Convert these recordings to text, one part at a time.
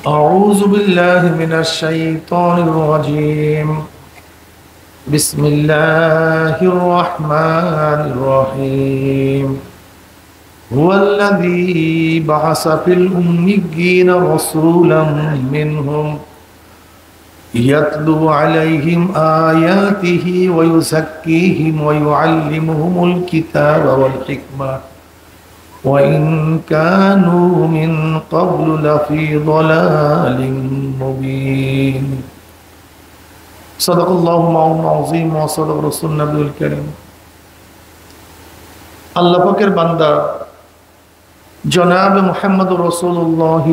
أعوذ بالله من الشيطان الرجيم. بسم الله الرحمن الرحيم. هو الذي بعث في الأميين رسولا منهم يتلو عليهم آياته ويزكيهم ويعلمهم الكتاب والحكمة وإن كانوا من قبل لفي ضلال مبين. صدق الله العظيم وصدق رسول النبي الكريم. আল্লাহ পাকের বান্দা জনাব মুহাম্মদুর রাসূলুল্লাহ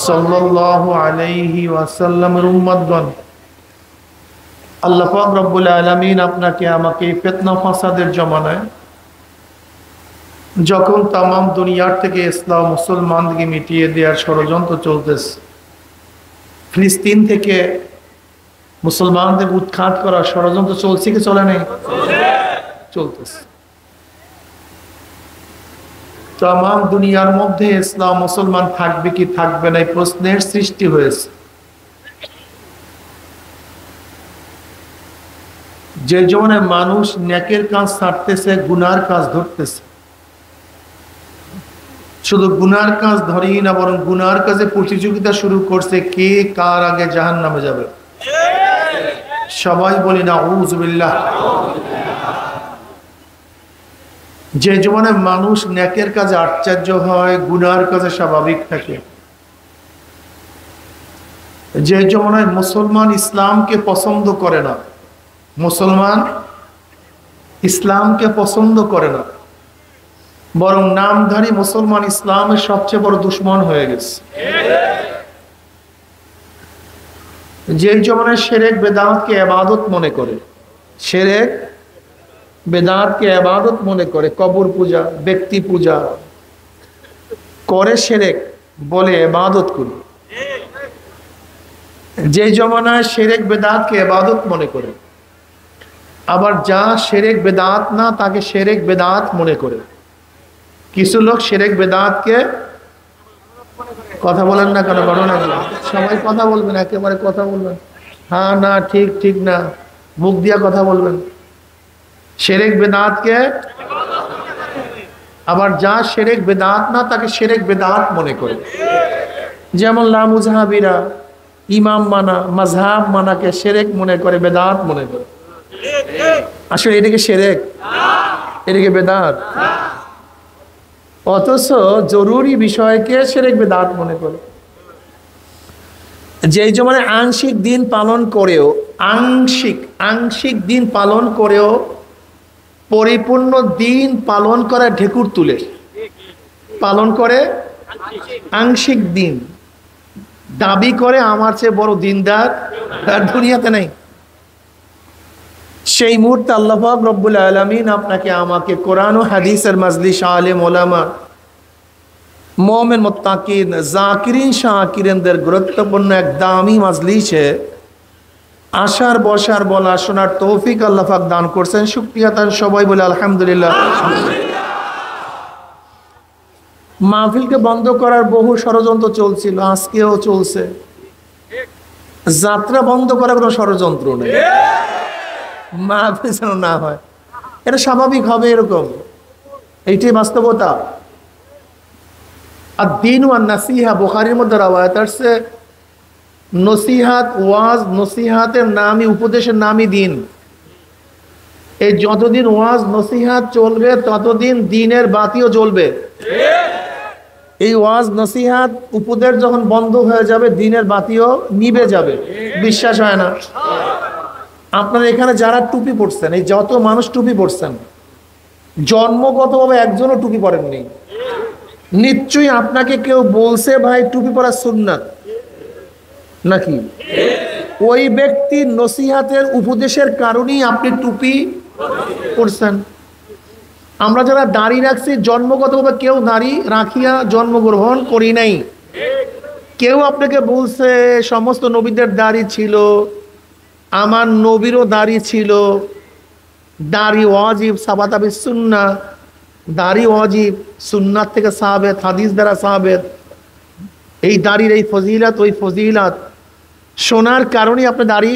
সাল্লাল্লাহু আলাইহি ওয়াসাল্লামের উম্মতগণ, আল্লাহ পাক রব্বুল আলামিন আপনাকে আমাকে ফিতনা ফাসাদের জমানায় যখন তামাম দুনিয়ার থেকে ইসলাম মুসলমানদেরকে মিটিয়ে দেওয়ার ষড়যন্ত্র চলতেছে, ফিলিস্তিন থেকে মুসলমানদের উৎখাত করার ষড়যন্ত্র চলছে কি চলে নাই? চলতেছে। তামাম দুনিয়ার মধ্যে ইসলাম মুসলমান থাকবে কি থাকবে না এই প্রশ্নের সৃষ্টি হয়েছে। যে জন্য মানুষ নেকের কাজ ছাড়তেছে, গুনার কাজ ধরতেছে। শুধু গুনার কাজ ধরেই না, বরং গুনার কাজে প্রতিযোগিতা শুরু করছে, কে কার আগে জাহান্নামে যাবে। সবাই বলি না আউযু বিল্লাহ। যে জীবনে মানুষ নেকের কাজে আশ্চর্য হয়, গুনার কাজে স্বাভাবিক থাকে। যে জীবনে মুসলমান ইসলামকে পছন্দ করে না, মুসলমান ইসলামকে পছন্দ করে না, বরং নামধারী মুসলমান ইসলামের সবচেয়ে বড় দুশ্মন হয়ে গেছে। যে জমানায় শিরক বেদাতকে ইবাদত মনে করে, শিরক বেদাতকে ইবাদত মনে করে, কবর পূজা, ব্যক্তি পূজা করে, শিরক বলে ইবাদত করি। যে জমানায় শিরক বেদাতকে ইবাদত মনে করে, আবার যা শিরক বেদাত না তাকে শিরক বেদাত মনে করে। কিছু লোক শিরক বেদাতকে, কথা বলেন না কেন, ঘটনা কি? সবাই কথা বলবেন, একেবারে কথা বলবেন, হ্যাঁ না ঠিক ঠিক না, মুখ দিয়া কথা বলবেন। শিরক বেদাতকে, আবার যা শিরক বেদাত না তাকে শিরক বেদাত মনে করে। যেমন লামুজহাবিরা ইমাম মানা, মাযহাব মানাকে শিরক মনে করে, বেদাত মনে করে। আসলে এটাকে শিরক, এটাকে বেদাত। অথচ জরুরি বিষয়কে শিরক বেদাত মনে করে। যে জমানে আংশিক দিন পালন করেও, আংশিক দিন পালন করেও পরিপূর্ণ দিন পালন করে ঢেকুর তুলে পালন করে, আংশিক দিন দাবি করে আমার চেয়ে বড় দিনদার আর দুনিয়াতে নেই। সেই মুহূর্তে আল্লাহ পাক রব্বুল আলামিন আপনাকে আমাকে কোরআন ও হাদিসের মাজলিস, আলেম ওলামা, মুমিন মুত্তাকিন, জাকিরিন শাকিরিনদের গুরুত্বপূর্ণ এক দামি মাজলিসে আসার, বসার, বলা, শোনার তৌফিক আল্লাহ পাক দান করছেন। শুকরিয়া তার সবাই বলে আলহামদুলিল্লাহ। মাহফিলকে বন্ধ করার বহু ষড়যন্ত্র চলছিল, আজকেও চলছে। যাত্রা বন্ধ করার কোনো ষড়যন্ত্র নেই, মাহফিল যেন না হয়, এটা স্বাভাবিক হবে, এরকম, এইটাই বাস্তবতা। আর দিন ওয়ান নাসিহা, বুখারীর মধ্যে রাওয়ায়াত আসছে, নসিহাত, ওয়াজ, নসিহাতের নামই, উপদেশের নামই দিন। এই যতদিন ওয়াজ নসিহাত চলবে ততদিন দিনের বাতিও জ্বলবে। এই ওয়াজ নসিহাত উপদেশ যখন বন্ধ হয়ে যাবে, দিনের বাতিও নিভে যাবে। বিশ্বাস হয় না? আপনারা এখানে যারা টুপি পরছেন, এই যত মানুষ টুপি পরছেন, জন্মগতভাবে একজনও টুপি পরেননি। নিশ্চয়ই আপনাকে কেউ বলছে ভাই টুপি পরা সুন্নাত, নাকি? ওই ব্যক্তির নসিহাতের উপদেশের কারণেই আপনি টুপি পরছেন। আমরা যারা দাড়ি রাখছি, জন্মগতভাবে কেউ দাড়ি রাখিয়া জন্মগ্রহণ করি নাই। কেউ আপনাকে বলছে সমস্ত নবীদের দাড়ি ছিল, আমার নবীরও দাড়ি ছিল, দাড়ি ওয়াজিব, সাবাতাবি সুন্নাহ, দাড়ি ওয়াজিব, সুন্নাত থেকে সাহাবেত, হাদিস দ্বারা সাহাবেত। এই দাড়ির এই ফজিলাত ওই ফজিলাত শোনার কারণে আপনি দাড়ি,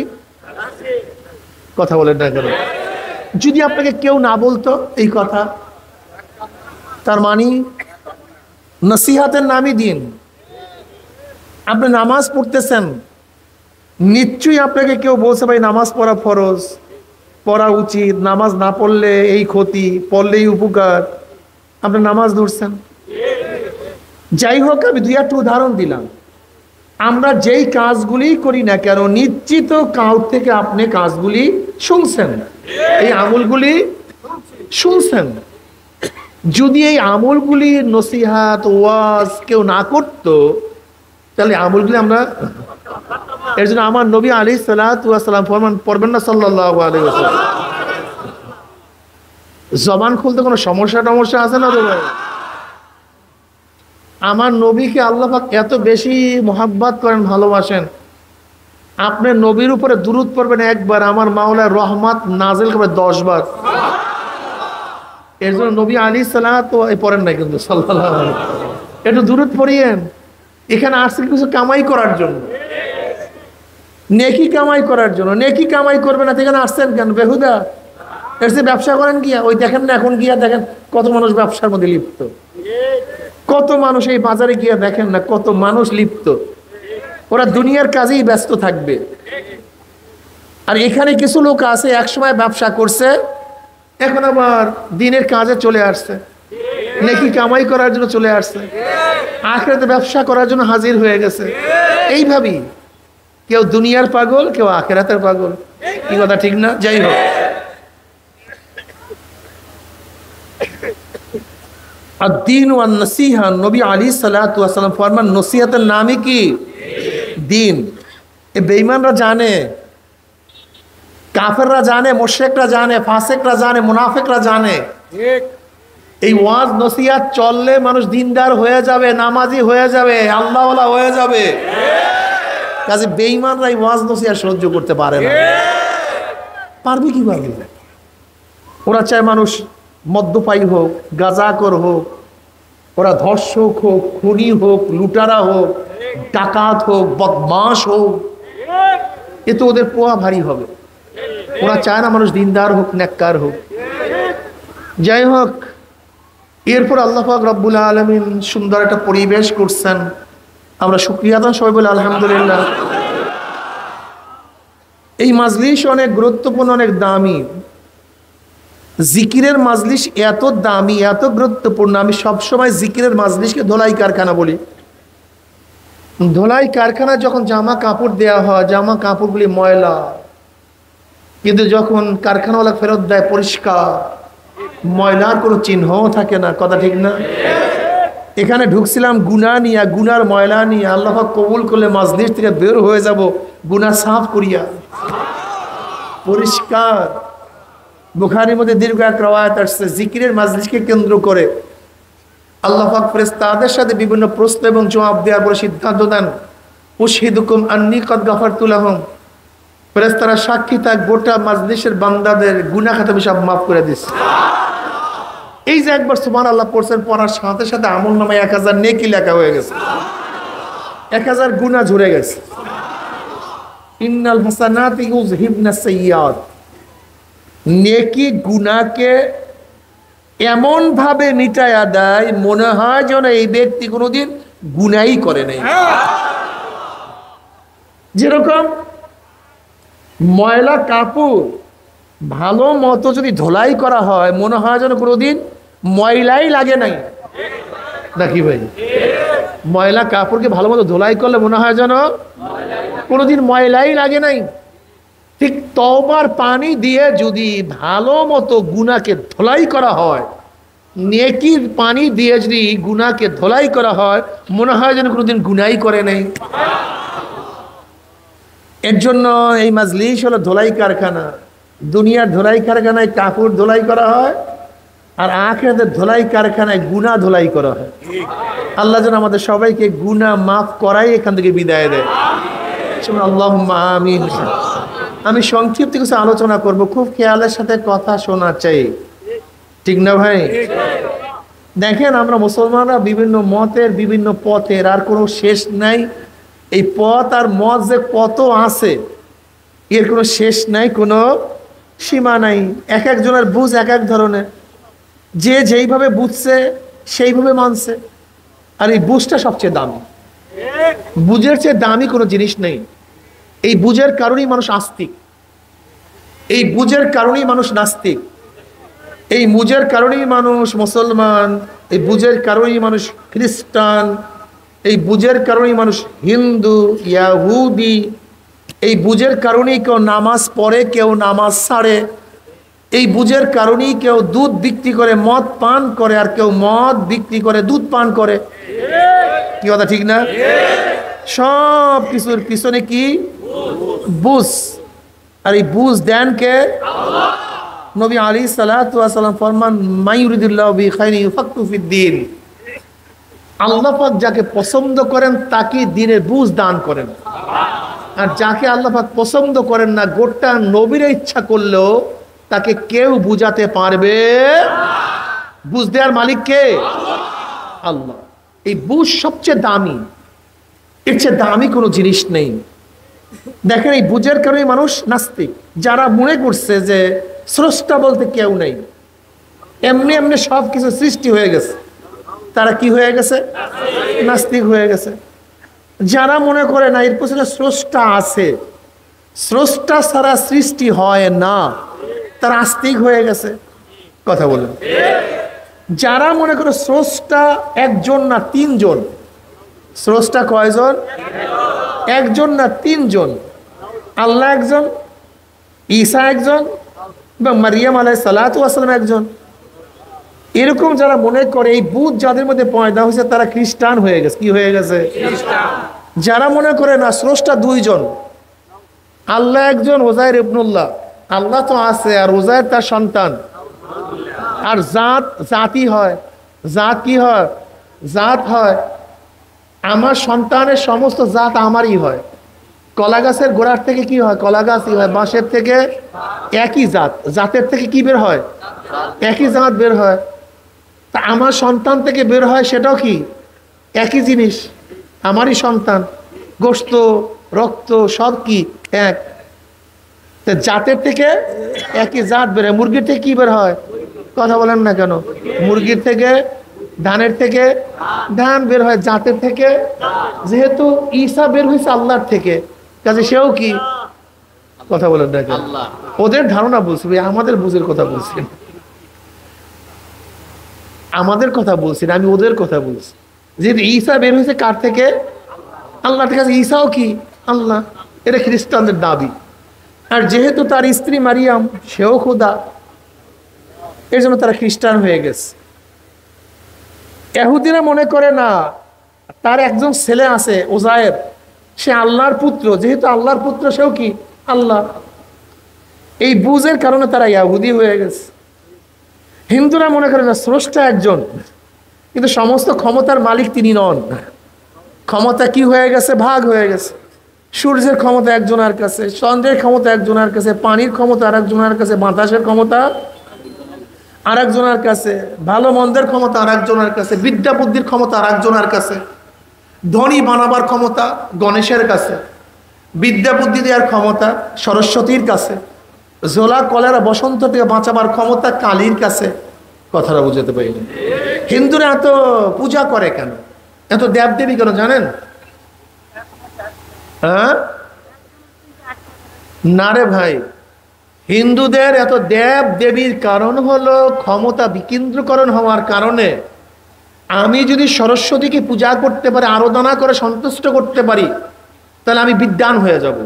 কথা বলেন না কেন? যদি আপনাকে কেউ না বলতো এই কথা, তার মানে নসিহাতের নামই দিন। আপনি নামাজ পড়তেছেন, নিশ্চয়ই আপনাকে কেউ বলছে ভাই নামাজ পড়া ফরজ, পড়া উচিত, নামাজ না পড়লে এই ক্ষতি, পড়লেই উপকার, আপনি নামাজ ধরছেন। যাই হোক, আমি দুই একটা উদাহরণ দিলাম। আমরা যেই কাজগুলি করি না কেন, নিশ্চিত কাউর থেকে আপনি কাজগুলি শুনছেন, এই আমলগুলি শুনছেন। যদি এই আমলগুলি নসিহাত ওয়াজ কেউ না করতো, তাহলে আমলগুলি আমরা, এর জন্য আমার নবী আলাইহিস সালাতু ওয়াস সালাম ফরমান, পড়বেন না সাল্লাল্লাহু আলাইহি ওয়াসাল্লাম, জবান খুলতে কোনো সমস্যা আছে না তো ভাই? আমার নবীকে আল্লাহ পাক এত বেশি মোহাব্বত করেন, ভালোবাসেন, আপনি নবীর উপরে দুরূদ পড়বেন একবার, আমার মাওলার রহমত নাজিল করবে 10 বার। এর জন্য নবী আলাইহিস সালাতু পড়েন না কিন্তু সাল্লাল্লাহু আলাইহি ওয়াসাল্লাম, একটু দুরূদ পড়িয়েন। এখানে আসছেন কিছু কামাই করার জন্য, নেকি কামাই করার জন্য। নেকি কামাই করবে না, এখানে আসছেন কেন বেহুদা? এর চেয়ে ব্যবসা করেন গিয়া। ওই দেখেন না, এখন গিয়া দেখেন কত মানুষ ব্যবসার মধ্যে লিপ্ত, কত মানুষ এই বাজারে গিয়া দেখেন না কত মানুষ লিপ্ত। ওরা দুনিয়ার কাজেই ব্যস্ত থাকবে। আর এখানে কিছু লোক আছে একসময় ব্যবসা করছে, এখন আবার দিনের কাজে চলে আসছে, নেকি কামাই করার জন্য চলে আসছে, আখিরাতে ব্যবসা করার জন্য হাজির হয়ে গেছে। এইভাবেই কেউ দুনিয়ার পাগল, কেউ আখিরাতের পাগল। কি কথা ঠিক না? যাই হোক, আদ-দীন ওয়ান নসিহা, নবী আলাইহিস সালাতু ওয়াস সালাম ফরমান, নসিহতের নামই কি? দিন। এ বেঈমানরা জানে, কাফেররা জানে, মুশরিকরা জানে, ফাসিকরা জানে, মুনাফিকরা জানে। এই ওয়াজ নসিহত চললে মানুষ দিনদার হয়ে যাবে, নামাজি হয়ে যাবে, আল্লাহওয়ালা হয়ে যাবে। কাজে বেঈমানরা এই ওয়াজ নসিহত সহ্য করতে পারে না। পারবে কিভাবে? ওরা চায় মানুষ মদ্যপায়ী হোক, গাঁজাখোর হোক, ওরা ধর্ষক হোক, খুনি হোক, লুটারা হোক, ডাকাত হোক, বদমাশ হোক, এ তো ওদের পোয়া ভারী হবে। ওরা চায় না মানুষ দিনদার হোক, নেককার হোক। যাই হোক, এরপর আল্লাহ পাক রব্বুল আলামিন সুন্দর একটা পরিবেশ করছেন। আমরা শুকরিয়া আদান সবাই বলে আলহামদুলিল্লাহ। এই মাজলিস অনেক গুরুত্বপূর্ণ, অনেক দামি। জিকিরের মাজলিস এত দামি, এত গুরুত্বপূর্ণ। আমি সবসময় জিকিরের মাজলিসকে ধোলাই কারখানা বলি। ধোলাই কারখানা যখন জামা কাপড় দেয়া হয়, জামা কাপড়গুলি ময়লা, কিন্তু যখন কারখানাওয়ালা ফেরত দেয় পরিষ্কার, ময়লার কোনো চিহ্নও থাকে না। কথা ঠিক না? এখানে ঢুকছিলাম গুনাহ নিয়ে, গুনার ময়লা নিয়ে। আল্লাহ পাক কবুল করলে মাজলিস থেকে বের হয়ে যাব গুনাহ সাফ করিয়া, পরিষ্কার। বুখারীর মধ্যে দীর্ঘ এক রওয়ায়াত আসছে, জিকিরের মাজলিসকে কেন্দ্র করে আল্লাহ পাক ফেরেশতাদের সাথে বিভিন্ন প্রশ্ন এবং জবাব দেওয়ার পরে সিদ্ধান্ত দেন, উশহিদুকুম আন্নী কদ গাফারতু লাহুম, ফেরেশতারা সাক্ষী থাক, গোটা মাজলিসের বান্দাদের গুনাহ খাতা আমি সব মাফ করে দিচ্ছি। এই যে একবার সুবহানাল্লাহ পড়ছেন, পড়ার সাথে সাথে আমল নামায় 1000 নেকি লেখা হয়ে গেছে, 1000 গুনাহ ঝরে গেছে। ইন্নাল হাসানাতি ইউযহিবনাস সাইয়্যাত, নেকি গুনাহকে এমন ভাবে মিটায়া দেয়, মনে হয় যেন এই ব্যক্তি কোনোদিন গুনাহই করে নাই। যেরকম ময়লা কাপড় ভালো মতো যদি ধোলাই করা হয়, মনে হয় যেন কোনোদিন ময়লাই লাগে নাই, নাকি ভাই? ময়লা কাপড়কে ভালো মতো ধোলাই করলে মনে হয় যেন কোনোদিন ময়লাই লাগে নাই। ঠিক তওবার পানি দিয়ে যদি ভালো মতো গুনাহকে ধোলাই করা হয়, নেকির পানি দিয়ে যদি গুনাহকে ধোলাই করা হয়, মনে হয় যেন কোনোদিন গুনাহই করে নাই। এর জন্য এই মাজলিস হলো ধোলাই কারখানা। দুনিয়ার ধোলাই কারখানায় কাপড় ধোলাই করা হয়, আর আখিরাতের ধোলাই কারখানায় গুনাহ ধোলাই করা হয়। আল্লাহ যেন আমাদের সবাইকে গুনাহ মাফ করাই এখান থেকে বিদায় দেয়। আল্লাহুম্মা আমিন। আমি সংক্ষিপ্ত কিছু আলোচনা করব, খুব খেয়ালের সাথে কথা শোনা চাই, ঠিক না ভাই? দেখেন আমরা মুসলমানরা বিভিন্ন মতের বিভিন্ন পথের আর কোনো শেষ নাই। এই পথ আর মত যে কত আছে এর কোনো শেষ নাই, কোনো সীমা নাই। এক একজনের বুঝ এক এক ধরনের, যে যেইভাবে বুঝছে সেইভাবে মানছে। আর এই বুঝটা সবচেয়ে দামি, বুঝের চেয়ে দামি কোনো জিনিস নেই। এই বুঝের কারণেই মানুষ আস্তিক, এই বুঝের কারণেই মানুষ নাস্তিক, এই বুঝের কারণেই মানুষ মুসলমান, এই বুঝের কারণেই মানুষ খ্রিস্টান, এই বুঝের কারণেই মানুষ হিন্দু, ইয়াহুদি। এই বুঝের কারণেই কেউ নামাজ পড়ে, কেউ নামাজ ছাড়ে। এই বুঝের কারণেই কেউ দুধ বিক্রি করে মদ পান করে, আর কেউ মদ বিক্রি করে দুধ পান করে। কি কথা ঠিক না? সব কিছুর পিছনে কি? বুঝ। আর এই বুঝ দেন কে? নবী আলাইহিস সালাতু ওয়াস সালাম ফরমান, মাইয়ুরিদুল্লাহু বিহি খাইরান ইউফাক্কিহু ফিদ্দীন। আল্লাহ পাক যাকে পছন্দ করেন তাকে দ্বীনের বুঝ দান করেন। আর যাকে আল্লাহ পাক পছন্দ করেন না, গোটা নবীর ইচ্ছা করলেও তাকে কেউ বুঝাতে পারবে। বুঝ দেওয়ার মালিক কে? আল্লাহ। এই বুঝ সবচেয়ে দামি, এর চেয়ে দামি কোনো জিনিস নেই। দেখেন এই বুঝের কারণে মানুষ নাস্তিক। যারা মনে করছে যে স্রষ্টা বলতে কেউ নেই, এমনি এমনি সব কিছু সৃষ্টি হয়ে গেছে, তারা কি হয়ে গেছে? নাস্তিক হয়ে গেছে। যারা মনে করে না এর পেছনে স্রষ্টা আছে, স্রষ্টা ছাড়া সৃষ্টি হয় না, তারা আস্তিক হয়ে গেছে। কথা বলেন। যারা মনে করে স্রষ্টা একজন না তিনজন, স্রষ্টা কয়জন? একজন না তিনজন। আল্লাহ একজন, ঈসা একজন, এবং মারিয়াম আলাইহিস সালাতু ওয়াস সালাম একজন। এরকম যারা মনে করে, এই বুঝ যাদের মধ্যে পয়দা হয়েছে তারা খ্রিস্টান হয়ে গেছে। কি হয়ে গেছে? যারা মনে করে না স্রষ্টা দুইজন, আল্লাহ একজন, উযাইর ইবনুল্লাহ, আল্লাহ তো আছে আর উযাইর তার সন্তান। আর জাত জাতি হয়, জাত কি হয়? জাত হয়। আমার সন্তানের সমস্ত জাত আমারই হয়। কলা গাছের গোড়ার থেকে কি হয়? কলা গাছই হয়। বাঁশের থেকে একই জাত, জাতের থেকে কি বের হয়? একই জাত বের হয়। তা আমার সন্তান থেকে বের হয় সেটাও কি? একই জিনিস, আমারই সন্তান। গোশত রক্ত সব কি এক। জাতের থেকে একই জাত বের হয়। মুরগির থেকে কি বের হয়? কথা বলেন না কেন? মুরগির থেকে, ধানের থেকে ধান বের হয়, জাতের থেকে। যেহেতু ঈসা বের হয়েছে আল্লাহর থেকে, কাজে সেও কি? কথা বলেন না কেন? ওদের ধারণা বলছি, আমাদের বুঝের কথা বলছি, আমাদের কথা বলছি না, আমি ওদের কথা বলছি। যেহেতু ঈসা বের হয়েছে কার থেকে? আল্লাহর কাছে। ঈসাও কি? আল্লাহ। এটা খ্রিস্টানদের দাবি। আর যেহেতু তার স্ত্রী মারিয়াম সেও খোদা, এর জন্য তারা খ্রিস্টান হয়ে গেছে। ইহুদিরা মনে করে না তার একজন ছেলে আছে উযাইর, সে আল্লাহর পুত্র। যেহেতু আল্লাহর পুত্র সেও কি? আল্লাহ। এই বুঝের কারণে তারা ইহুদি হয়ে গেছে। হিন্দুরা মনে করে না স্রষ্টা একজন, কিন্তু সমস্ত ক্ষমতার মালিক তিনি নন। ক্ষমতা কি হয়ে গেছে? ভাগ হয়ে গেছে। সূর্যের ক্ষমতা একজনের কাছে, চন্দ্রের ক্ষমতা একজনের কাছে, পানির ক্ষমতা আর একজনের কাছে, বাতাসের ক্ষমতা আর একজনের কাছে, ভালো মন্দের ক্ষমতা আর একজনের কাছে, বিদ্যা বুদ্ধির ক্ষমতা আর একজনের কাছে, ধনী বানাবার ক্ষমতা গণেশের কাছে, বিদ্যা বুদ্ধি দেওয়ার ক্ষমতা সরস্বতীর কাছে, জোলা কলেরা বসন্ত থেকে বাঁচাবার ক্ষমতা কালীর কাছে। কথাটা বুঝাতে পারিনি। হিন্দুরা এত পূজা করে কেন, এত দেবদেবী কেন জানেন? হ্যাঁ না রে ভাই, হিন্দুদের এত দেব দেবীর কারণ হলো ক্ষমতা বিকেন্দ্রীকরণ হওয়ার কারণে। আমি যদি সরস্বতীকে পূজা করতে পারি, আরাধনা করে সন্তুষ্ট করতে পারি, তাহলে আমি বিদ্বান হয়ে যাব।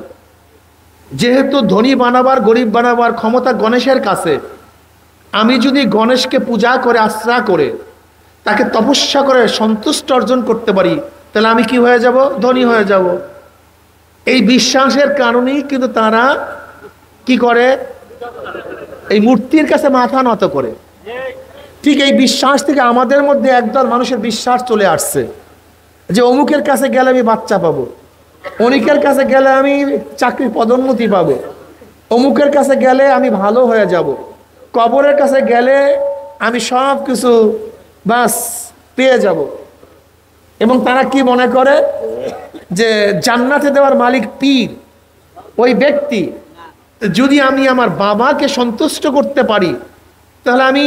যেহেতু ধনী বানাবার গরিব বানাবার ক্ষমতা গণেশের কাছে, আমি যদি গণেশকে পূজা করে আশ্রা করে তাকে তপস্যা করে সন্তুষ্ট অর্জন করতে পারি, তাহলে আমি কি হয়ে যাব? ধনী হয়ে যাব। এই বিশ্বাসের কারণেই কিন্তু তারা কি করে? এই মূর্তির কাছে মাথা নত করে। ঠিক এই বিশ্বাস থেকে আমাদের মধ্যে একদল মানুষের বিশ্বাস চলে আসছে যে অমুকের কাছে গেলে আমি বাচ্চা পাবো, অনিকের কাছে গেলে আমি চাকরির পদোন্নতি পাবো, অমুকের কাছে গেলে আমি ভালো হয়ে যাব, কবরের কাছে গেলে আমি সব কিছু বাস পেয়ে যাব। এবং তারা কি মনে করে যে জান্নাতে দেওয়ার মালিক পীর, ওই ব্যক্তি। যদি আমি আমার বাবাকে সন্তুষ্ট করতে পারি তাহলে আমি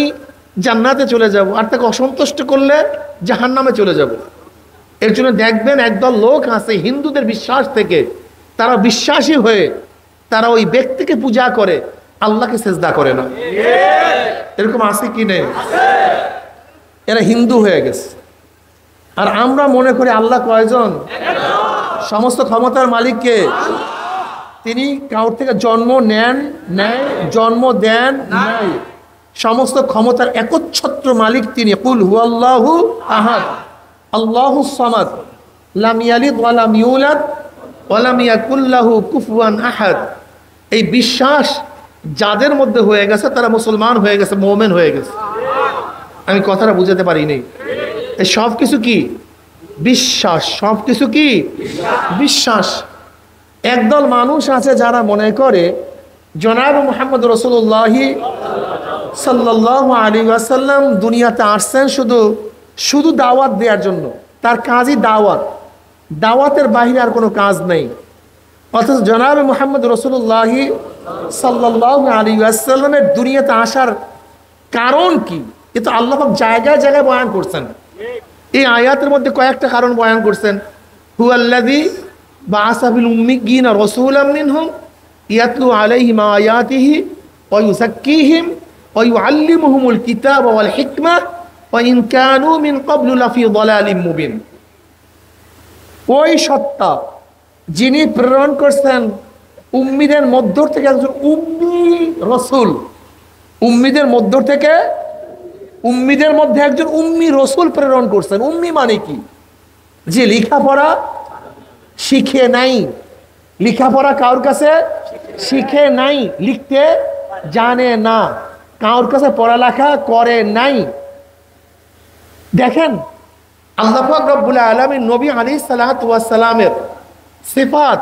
জান্নাতে চলে যাব, আর তাকে অসন্তুষ্ট করলে জাহান্নামে চলে যাব। এর জন্য দেখবেন একদল লোক আছে হিন্দুদের বিশ্বাস থেকে, তারা বিশ্বাসী হয়ে তারা ওই ব্যক্তিকে পূজা করে, আল্লাহকে সেজদা করে না। এরকম আছে কি নেই? এরা হিন্দু হয়ে গেছে। আর আমরা মনে করি আল্লাহ কয়জন? সমস্ত ক্ষমতার মালিককে। তিনি কাউর থেকে জন্ম নেন নেয়, জন্ম দেন নাই, সমস্ত ক্ষমতার একচ্ছত্র মালিক তিনি। কুল হুয়াল্লাহু আহাদ আল্লাহুস সামাদ লাম ইয়ালিদ ওয়া লাম ইউলাদ ওয়া লাম ইয়াকুল লাহু কুফুয়ান আহাদ। এই বিশ্বাস যাদের মধ্যে হয়ে গেছে তারা মুসলমান হয়ে গেছে, মুমিন হয়ে গেছে। আমি কথাটা বুঝাতে পারিনি। এই সব কিছু কি? বিশ্বাস। সব কিছু কি? বিশ্বাস। একদল মানুষ আছে যারা মনে করে জনাব মুহাম্মদ রাসূলুল্লাহ সাল্লাল্লাহু আলাইহি ওয়াসাল্লাম দুনিয়াতে আসছেন শুধু দাওয়াত দেওয়ার জন্য। তার কাজই দাওয়াত, দাওয়াতের বাইরে আর কোনো কাজ নেই। অথচ জনাব মুহাম্মদ রাসূলুল্লাহ সাল্লাল্লাহু আলাইহি ওয়াসাল্লামের দুনিয়াতে আসার কারণ কি? এ তো আল্লাহ পাক জায়গায় জায়গায় বয়ান করছেন। এই আয়াতের মধ্যে কয়েকটা কারণ বয়ান করছেন। হুয়াল্লাযী বাআসা ফিল উম্মিয়্যিনা রাসূলাম মিনহুম ইয়াতলু আলাইহিম আয়াতিহি ওয়া ইউযাক্কিহিম ওয়া ইউআল্লিমুহুমুল কিতাবা ওয়াল হিকমা ওয়া ইন কানু মিন ক্বাবলু লাফি যালালিম মুবিন। ওই সত্তা যিনি প্রেরণ করছেন উম্মীদের মধ্য থেকে একজন উম্মি রাসূল, উম্মীদের মধ্যে একজন উম্মি রাসূল প্রেরণ করছেন। উম্মি মানে কি? যে লেখাপড়া শিখে নাই, লেখাপড়া কারোর কাছে শিখে নাই, লিখতে জানে না, কারোর কাছে পড়ালেখা করে নাই। দেখেন আল্লাহ পাক রব্বুল আলামিন নবী আলাইহিস সালাতু ওয়াস সালামের সিফাত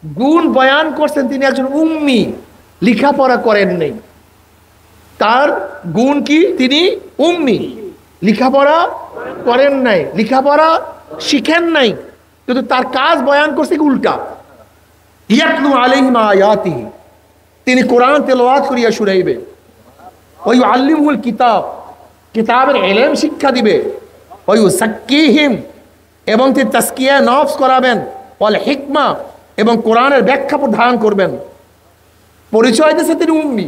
গুণ বয়ান করছেন। তিনি একজন উম্মি, লেখাপড়া করেন নাই। তার গুণ কি? তিনি উম্মি, লেখাপড়া করেন নাই, লেখাপড়া শিখেন নাই, কিন্তু তার কাজ বয়ান করছে কি? উল্টা। ইয়াতলু আলাইহিম আয়াতিহি, তিনি কোরআন তেলাওয়াত করিয়া শুনাইবে। ওয়া ইউআল্লিমুহুল কিতাব, কিতাবের ইলম শিক্ষা দিবে। ওয়া ইউযাক্কিহিম, এবং তিনি তাজকিয়া নফস করাবেন। ওয়াল হিকমা, এবং কোরআনের ব্যাখ্যা প্রদান করবেন। পরিচয় দিয়েছে তিনি উম্মি,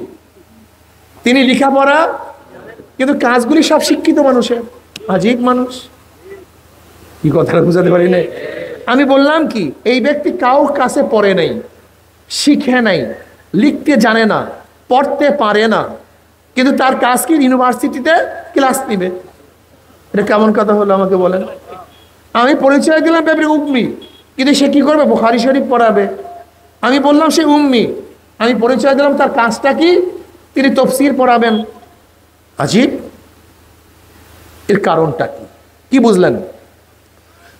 তিনি লেখাপড়া, কিন্তু কাজগুলি সব শিক্ষিত মানুষের। আজীব মানুষ। কি কথাটা বুঝাতে পারি না? আমি বললাম কি, এই ব্যক্তি কাউর কাছে পড়ে নাই, শিখে নাই, লিখতে জানে না, পড়তে পারে না, কিন্তু তার কাজ কি? ইউনিভার্সিটিতে ক্লাস নিবে। এটা কেমন কথা হলো আমাকে বলেন? আমি পরিচয় দিলাম ব্যাপারে উম্মি, কিন্তু সে কি করবে? বুখারী শরীফ পড়াবে। আমি বললাম সে উম্মি, আমি পরিচয় দিলাম তার কাজটা কি? তিনি তাফসীর পড়াবেন। আজীব। এর কারণটা কি? কি বুঝলেন?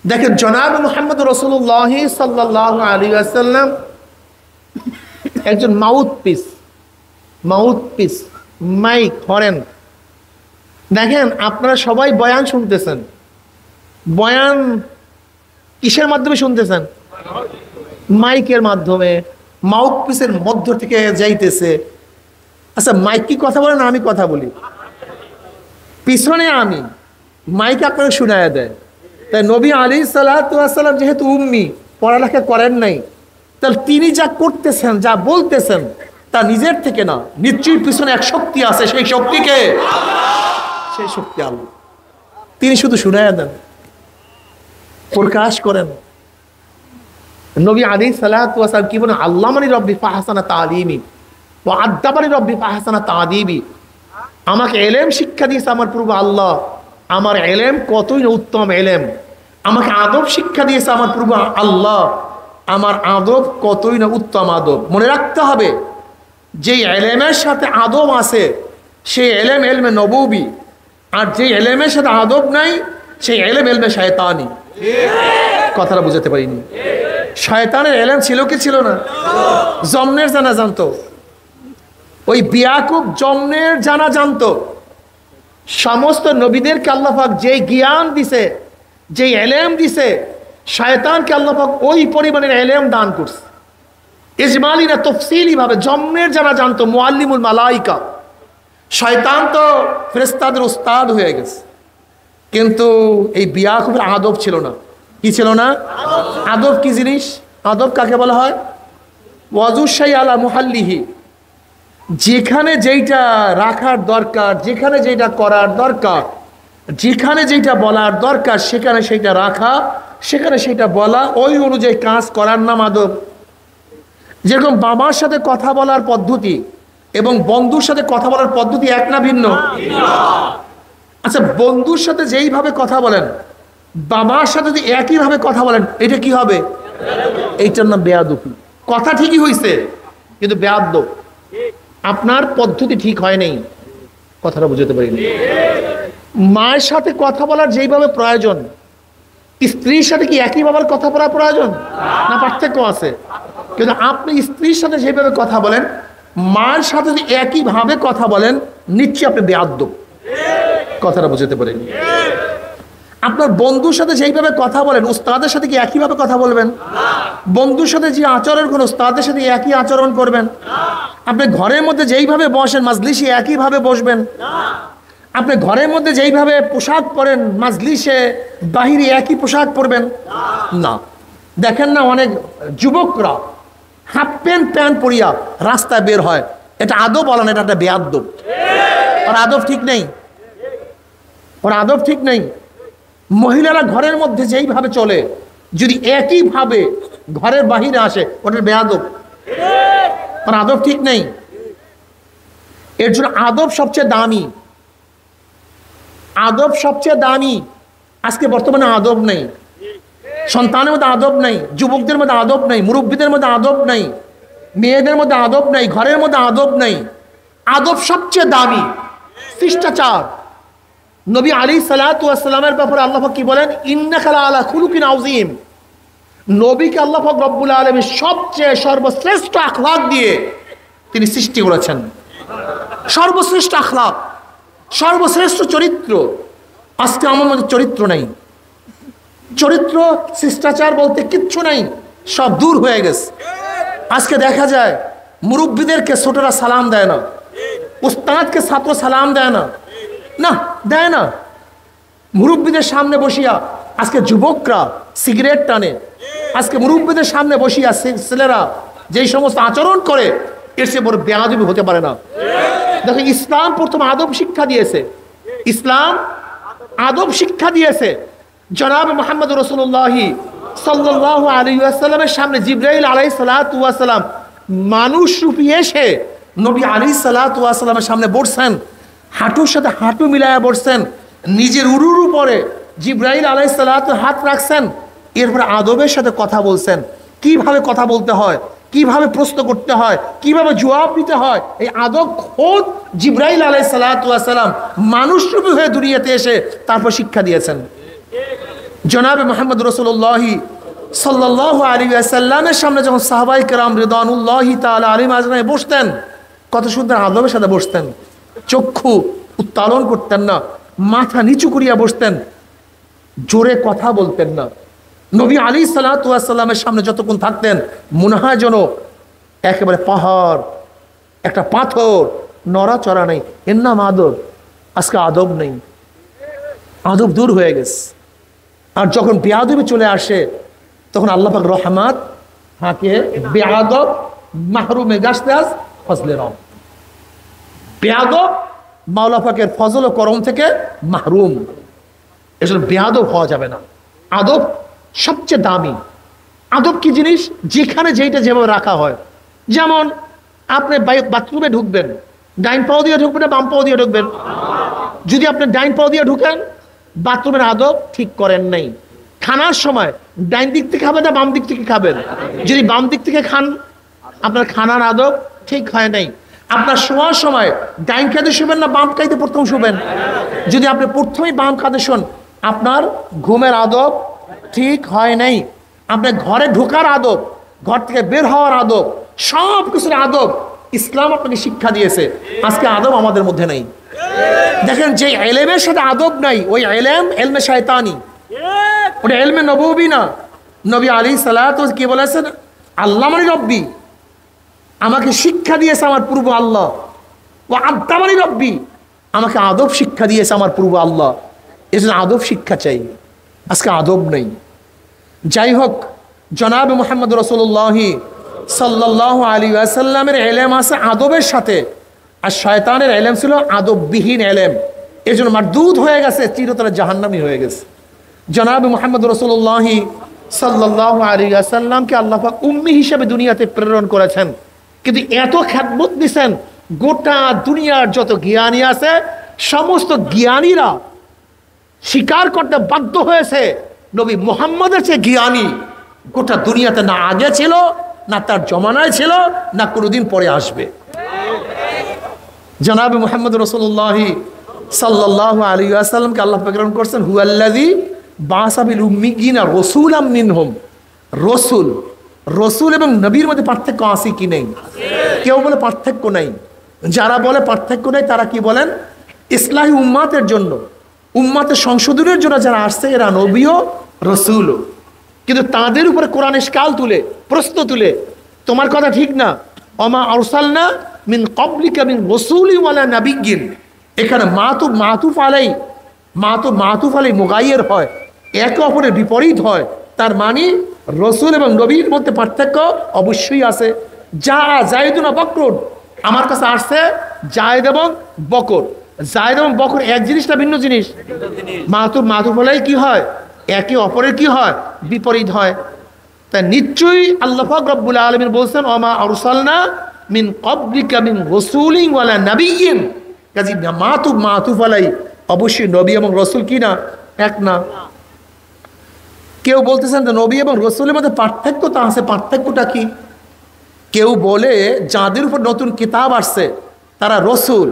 দেখেন জনাব মুহাম্মদ রাসূলুল্লাহ সাল্লাল্লাহু আলাইহি ওয়াসাল্লাম একজন মাউথপিস, মাইক হরেন। দেখেন আপনারা সবাই বয়ান শুনতেছেন, বয়ান কিসের মাধ্যমে শুনতেছেন? মাইকের মাধ্যমে, মাউথপিসের মধ্য থেকে যাইতেছে। আচ্ছা মাইক কি কথা বলে না আমি কথা বলি? পিছনে আমি, মাইক আপনাকে শুনাইয়া দেয়। তাই নবী আলাইহিস সালাতু ওয়াস সালাম যেহেতু উম্মি, পড়ালেখা করেন নাই, তাহলে তিনি যা করতেছেন, যা বলতেছেন তা নিজের থেকে না, নিশ্চয়ই পিছনে এক শক্তি আছে। সেই শক্তিকে, সেই শক্তি আল্লাহ। তিনি শুধু শুনাইয়া দেন, প্রকাশ করেন। নবী আলাইহিস সালাতু ওয়াস সালাম কি বলেন? আল্লামানি রব্বি ফাহসানা তালিমি ওয়া আদ্দাবানি রব্বি ফাহসানা তাদিবি। আমাকে ইলম শিক্ষা দিয়েছে আমার প্রভু আল্লাহ, আমার ইলম কতই না উত্তম ইলম। আমাকে আদব শিক্ষা দিয়েছে আমার প্রভু আল্লাহ, আমার আদব কতই না উত্তম আদব। মনে রাখতে হবে যে ইলমের সাথে আদব আছে সেই ইলম ইলমে নববী, আর যে ইলমের সাথে আদব নাই সেই ইলম ইলমে শয়তানি। কথাটা বুঝাতে পারিনি? শয়তানের ইলম ছিল কি ছিল না? জমনের জানা জানতো, ওই বিয়াকুব জমনের জানা জানতো। সমস্ত নবীদেরকে আল্লাহ পাক যেই জ্ঞান দিছে, যেই এলেম দিছে, শয়তানকে আল্লাহ পাক ওই পরিমাণের এলেম দান করছে। ইজমালি না তফসিলি ভাবে জন্মের যারা জানতো, মুআল্লিমুল মালাইকা। শয়তান তো ফেরেশতাদের উস্তাদ হয়ে গেছে, কিন্তু এই বিয়াকুবের আদব ছিল না। কি ছিল না? আদব কি জিনিস? আদব কাকে বলা হয়? ওয়াজুশাই আলা মুহাল্লিহি, যেখানে যেইটা রাখার দরকার, যেখানে যেটা করার দরকার, যেখানে যেটা বলার দরকার সেখানে সেইটা রাখা, সেখানে সেটা বলা, ওই অনুযায়ী কাজ করার নাম আদব। যেরকম বাবার সাথে কথা বলার পদ্ধতি এবং বন্ধুর সাথে কথা বলার পদ্ধতি এক না ভিন্ন? আচ্ছা, বন্ধুর সাথে যেইভাবে কথা বলেন, বাবার সাথে যদি একইভাবে কথা বলেন, এটা কি হবে? এইটার নাম বেয়াদবি। কথা ঠিকই হয়েছে, কিন্তু বেয়াদব, আপনার পদ্ধতি ঠিক হয় নাই। কথাটা বুঝতে পারিনি। মায়ের সাথে কথা বলার যেইভাবে প্রয়োজন, স্ত্রীর সাথে কি একই ভাবে কথা বলার প্রয়োজন? না, পার্থক্য আছে। কিন্তু আপনি স্ত্রীর সাথে যেভাবে কথা বলেন, মায়ের সাথে যদি একইভাবে কথা বলেন, নিশ্চয়ই আপনি বেয়াদব। কথাটা বুঝতে পারেন? আপনার বন্ধুর সাথে যেইভাবে কথা বলেন, উস্তাদের সাথে কি একইভাবে কথা বলবেন? বন্ধুর সাথে যে আচরণ করুন, উস্তাদের সাথে একই আচরণ করবেন। আপনি ঘরের মধ্যে যেইভাবে বসেন, মাজলিসে একইভাবে বসবেন। আপনি ঘরের মধ্যে যেইভাবে পোশাক পরেন, মাজলিসে বাহিরে একই পোশাক পরবেন না। দেখেন না, অনেক যুবকরা হাফ প্যান্ট পরিয়া রাস্তায় বের হয়, এটা আদব বলা না, এটা একটা বেয়াদব। ওর আদব ঠিক নেই, ওর আদব ঠিক নেই। মহিলারা ঘরের মধ্যে যেইভাবে চলে, যদি একইভাবে ঘরের বাহিরে আসে, ওটার বেয়াদব, ওর আদব ঠিক নেই। এর জন্য আদব সবচেয়ে দামি, আদব সবচেয়ে দামি। আজকে বর্তমানে আদব নেই, সন্তানের মধ্যে আদব নেই, যুবকদের মধ্যে আদব নেই, মুরব্বীদের মধ্যে আদব নেই, মেয়েদের মধ্যে আদব নেই, ঘরের মধ্যে আদব নেই। আদব সবচেয়ে দামি, শিষ্টাচার। নবী আলাইহিস সালাতু ওয়াস সালামের ব্যাপারে আল্লাহ পাক কি বলেন? ইন্নাকা লাআলা খুলুকিন আযীম। নবীকে আল্লাহ পাক রব্বুল আলামিন সবচেয়ে সর্বশ্রেষ্ঠ আখলাক দিয়ে তিনি সৃষ্টি করেছেন। সর্বশ্রেষ্ঠ আখলাক, সর্বশ্রেষ্ঠ চরিত্র। আজকে আমার মধ্যে চরিত্র নাই, চরিত্র শিষ্টাচার বলতে কিচ্ছু নাই, সব দূর হয়ে গেছে। আজকে দেখা যায় মুরব্বীদেরকে ছোটরা সালাম দেয় না, উস্তাদকে ছাত্র সালাম দেয় না, না দেয় না। মুরব্বীদের সামনে বসিয়া আজকে যুবকরা সিগারেট টানে, আজকে মুরব্বীদের সামনে বসিয়া ছেলেরা যেই সমস্ত আচরণ করে, এর চেয়ে বড় বেয়াদবি হতে পারে না। দেখো, ইসলাম প্রথম আদব শিক্ষা দিয়েছে, ইসলাম আদব শিক্ষা দিয়েছে। জনাব মুহাম্মদ রাসূলুল্লাহ সাল্লাল্লাহু আলাইহি ওয়াসাল্লামের সামনে জিবরাইল আলাইহিস সালাতু ওয়াস সালাম মানুষ রূপে এসে নবী আলাইহিস সালাতু ওয়াস সালামের সামনে বসছেন, হাঁটুর সাথে হাঁটু মিলায়া বসছেন, নিজের উরুর উপরে জিবরাইল আলাইহিস সালাতু হাত রাখছেন, এরপর আদবের সাথে কথা বলছেন। কিভাবে কথা বলতে হয়, কিভাবে প্রশ্ন করতে হয়, কিভাবে জবাব দিতে হয়, এই আদব খোদ জিবরাইল আলাইহিস সালাতু ওয়াস সালাম মানুষ রূপে হয়ে দুনিয়াতে এসে তারপর শিক্ষা দিয়েছেন। জনাবে মুহাম্মদ রাসূলুল্লাহ সাল্লাল্লাহু আলাইহি ওয়াসাল্লামের সামনে যখন সাহাবায়ে কেরাম রিদওয়ানুল্লাহি তাআলা আলাইহিম আজমাইন বসতেন, কত সুন্দর আদবের সাথে বসতেন। চক্ষু উত্তোলন করতেন না, মাথা নিচু করিয়া বসতেন, জোরে কথা বলতেন না। নবী আলাইহিস সালাতু ওয়াস সালামের সামনে যতক্ষণ থাকতেন, মনে হয় যেন একেবারে পাহাড়, একটা পাথর, নড়াচড়া নেই। এর নাম আদব। আজকে আদব নেই, আদব দূর হয়ে গেছে। আর যখন বেয়াদবি চলে আসে, তখন আল্লাহ পাক রহমত হাকে বেয়াদব মাহরুমে গাছতাস ফজলে রম। বেয়াদব মাওলা পাকের ফজল ও করম থেকে মাহরুম। এজন্য বেয়াদব হওয়া যাবে না। আদব সবচেয়ে দামি। আদব কি জিনিস? যেখানে যেটা যেভাবে রাখা হয়। যেমন আপনি বাথরুমে ঢুকবেন, ডাইন পাও দিয়ে ঢুকবেন না বাম পাও দিয়ে ঢুকবেন? যদি আপনি ডাইন পাও দিয়ে ঢুকেন, বাথরুমের আদব ঠিক করেন নাই। খানার সময় ডাইন দিক থেকে খাবেন না বাম দিক থেকে খাবেন? যদি বাম দিক থেকে খান, আপনার খানার আদব ঠিক হয় নাই। আপনার শোয়ার সময় ডাইন কাঁধে শুবেন না বাম কাঁধে প্রথম শুবেন? যদি আপনি প্রথমেই বাম কাঁধে শোন, আপনার ঘুমের আদব ঠিক হয় নাই। আপনার ঘরে ঢোকার আদব, ঘর থেকে বের হওয়ার আদব, সব কিছুর আদব ইসলাম আপনাকে শিক্ষা দিয়েছে। আজকে আদব আমাদের মধ্যে নেই। দেখেন, যে এলেমের সাথে আদব নাই ওই এলমে শয়তানি, ওটা এলমে নববী না। নবী আলাইহিস সালাতু কি বলেছেন? আল্লাহ মানে রব্বি, আমাকে শিক্ষা দিয়েছে আমার পূর্ব আল্লাহ। ও আদ্দা মানে রব্বি, আমাকে আদব শিক্ষা দিয়েছে আমার পূর্ব আল্লাহ। এই জন্য আদব শিক্ষা চাই, আজকে আদব নেই। যাই হোক, জনাব মুহাম্মদ রাসূলুল্লাহ সাল্লাল্লাহু আলাইহি ওয়াসাল্লামের এলেম আছে আদবের সাথে, আর শয়তানের এলেম ছিল আদববিহীন এলেম। এই জন্য মারদুদ হয়ে গেছে, চিরতরে জাহান্নামী হয়ে গেছে। জনাব মুহাম্মদ রাসূলুল্লাহ সাল্লাল্লাহু আলাইহি ওয়াসাল্লামকে আল্লাহ পাক উম্মি হিসেবে দুনিয়াতে প্রেরণ করেছেন, কিন্তু এত খেদমত দিয়েছেন, গোটা দুনিয়ার যত জ্ঞানী আছে সমস্ত জ্ঞানীরা স্বীকার করতে বাধ্য হয়েছে নবী মুহাম্মদের চেয়ে জ্ঞানী গোটা দুনিয়াতে না আগে ছিল, না তার জমানায় ছিল, না কোনোদিন পরে আসবে। জনাব মুহাম্মদ রাসূলুল্লাহ সাল্লাল্লাহু আলাইহি ওয়াসাল্লামকে আল্লাহ প্রেরণ করছেন হুয়াল্লাযী বাআসা বিল উম্মিয়িনা রাসূলাম মিনহুম। রসুল, রসুল এবং নবীর মধ্যে পার্থক্য আছে কি নেই? কেউ বলে পার্থক্য নাই। যারা বলে পার্থক্য নেই তারা কি বলেন? ইসলাহি উম্মাতের জন্য, উম্মাতের সংশোধনের জন্য যারা আসছে এরা নবীও রসুলও, কিন্তু তাদের উপরে কোরআন ইশকাল তুলে, প্রশ্ন তুলে, তোমার কথা ঠিক না, ওমা আরসালনা মিন ক্বাবলিকা মিন রাসূলিন ওয়ালা নাবিয়্যিন। এখানে মাতুফ আলাই মুগাইয়ের হয়, একে অপরের বিপরীত হয়। তার মানে রসুল এবং নবীর মধ্যে পার্থক্য অবশ্যই আছে। জায়েদুন বকরুন, আমার কাছে আসছে জায়েদ এবং বকর। জায়েদ এবং বকর এক জিনিস না ভিন্ন জিনিস? মাতুফ আলাই কি হয়? একে অপরের কি হয়? বিপরীত হয়। তাই নিশ্চয়ই আল্লাহ পাক রব্বুল আলামিন বলছেন ওমা আরসালনা মিন ক্বাবলিকা মিন রাসূলিন ওয়ালা নাবিয়্যিন। কাজী মাতুফ আলাই অবশ্যই নবী এবং রসুল কি না? এক না। কেউ বলতেছেন যে নবী এবং রসুলের মধ্যে পার্থক্য তা আছে, পার্থক্যটা কি? কেউ বলে যাদের উপর নতুন কিতাব আসছে তারা রসুল,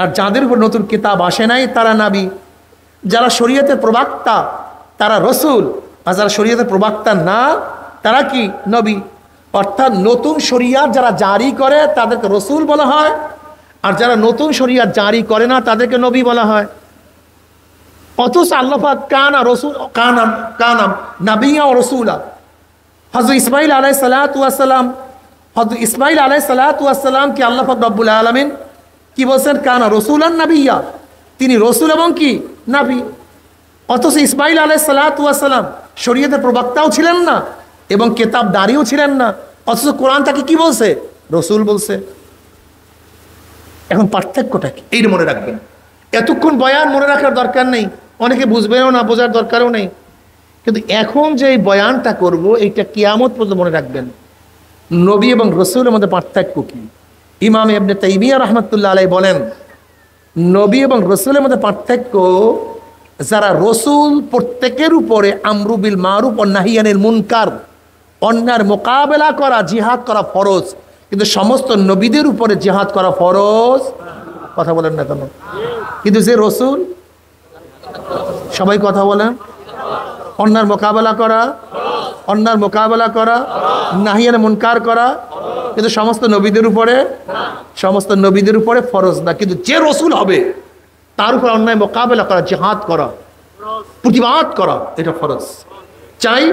আর যাদের উপর নতুন কিতাব আসে নাই তারা নবী। যারা শরীয়তের প্রবক্তা তারা রসুল, আর যারা শরীয়তের প্রবক্তা না তারা কি? নবী। অর্থাৎ নতুন শরিয়াত যারা জারি করে তাদেরকে রসুল বলা হয়, আর যারা নতুন শরিয়াত জারি করে না তাদেরকে নবী বলা হয়। অথচ আল্লাহ পাক কানা নাবিয়্যা ওয়া রাসূলা। হযরত ইসমাঈল আলাইহিস সালাতু ওয়াস সালাম কি আল্লাহ পাক রব্বুল আলামিন কি বলছেন? কানা রাসূলান নাবিয়্যা, তিনি রসুল এবং কি নবী। অথচ ইসমাঈল আলাইহিস সালাতু ওয়াস সালাম শরীয়তের প্রবক্তাও ছিলেন না এবং কিতাবদারিও ছিলেন না, অথচ কোরআন তাকে কি বলছে? রসুল বলছে। এখন পার্থক্যটা কি? এইটা মনে রাখবেন। এতক্ষণ বয়ান মনে রাখার দরকার নেই, অনেকে বুঝবেও না, বোঝার দরকারও নেই, কিন্তু এখন যে এই বয়ানটা করব এইটা কিয়ামত পর্যন্ত মনে রাখবেন। নবী এবং রসুলের মধ্যে পার্থক্য কি? ইমাম ইবনে তাইমিয়া রাহমাতুল্লাহ আলাইহি বলেন, নবী এবং রসুলের মধ্যে পার্থক্য, যারা রসুল প্রত্যেকের উপরে আমরু বিল মারুফ ও নাহি আনিল মুনকার, অন্যায়ের মোকাবেলা করা, জিহাদ করা ফরজ, কিন্তু সমস্ত নবীদের উপরে জিহাদ করা ফরজ। কথা বলেন না কেন? কিন্তু যে রসুল, সবাই কথা বলেন, অন্যায়ের মোকাবেলা করা, নাহিয়ানে মুনকার করা, কিন্তু সমস্ত নবীদের উপরে ফরজ না। কিন্তু যে রসুল হবে তার উপর অন্যায় মোকাবেলা করা, জিহাদ করা, প্রতিবাদ করা, এটা ফরজ। চাই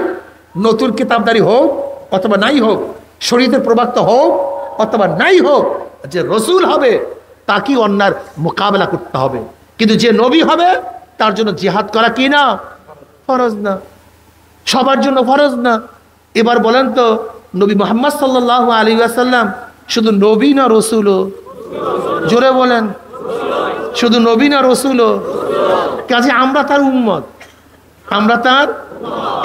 নতুন কিতাবদারি হোক অথবা নাই হোক, শরীয়তের প্রবক্তা হোক অথবা নাই হোক, যে রসুল হবে তাকে অন্যায়ের মোকাবেলা করতে হবে। কিন্তু যে নবী হবে তার জন্য জিহাদ করা কি না? ফরজ না, সবার জন্য ফরজ না। এবার বলেন তো, নবী মুহাম্মদ সাল্লাল্লাহু আলাইহি ওয়াসাল্লাম শুধু নবী না রসুলও? জোরে বলেন, শুধু নবী না রসুলও? কাজে আমরা তার উম্মত, আমরা তার।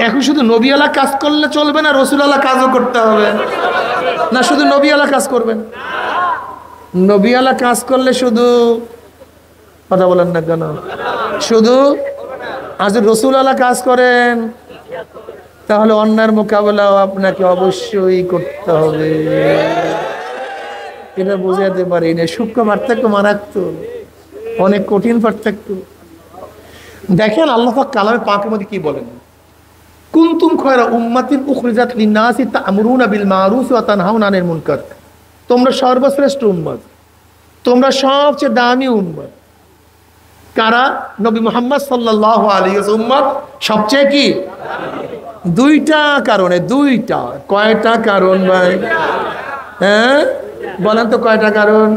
এখন শুধু নবী আলা কাজ করলে চলবে না, রসুল আলা কাজও করতে হবে? না শুধু নবী আলা কাজ করবেন? নবী আলা কাজ করলে শুধু, কথা বলেন না কেন, শুধু আজ রসুল আলা কাজ করেন তাহলে অন্যায়ের মোকাবেলাও আপনাকে অবশ্যই করতে হবে। এটা বুঝাতে পারি না। সূক্ষ্ম পার্থক্য মারাত্মক, অনেক কঠিন পার্থক্য। দেখেন আল্লাহ পাক কালামে পাকের মধ্যে কি বলেন? কুনতুম খায়রা উম্মাতিন উখরিজাত লিন-নাসি তা'মুরুনা বিল মারুফ ওয়া তানহাউনা আনিল মুনকার। তোমরা সর্বশ্রেষ্ঠ উম্মত, তোমরা সবচেয়ে দামি উম্মত, কারা? নবী মুহাম্মদ সাল্লাল্লাহু আলাইহি ওয়াসাল্লাম উম্মত সবচেয়ে কি? দুইটা কারণে। দুইটা। কয়টা কারণ ভাই? হ্যাঁ বলেন তো কয়টা কারণ?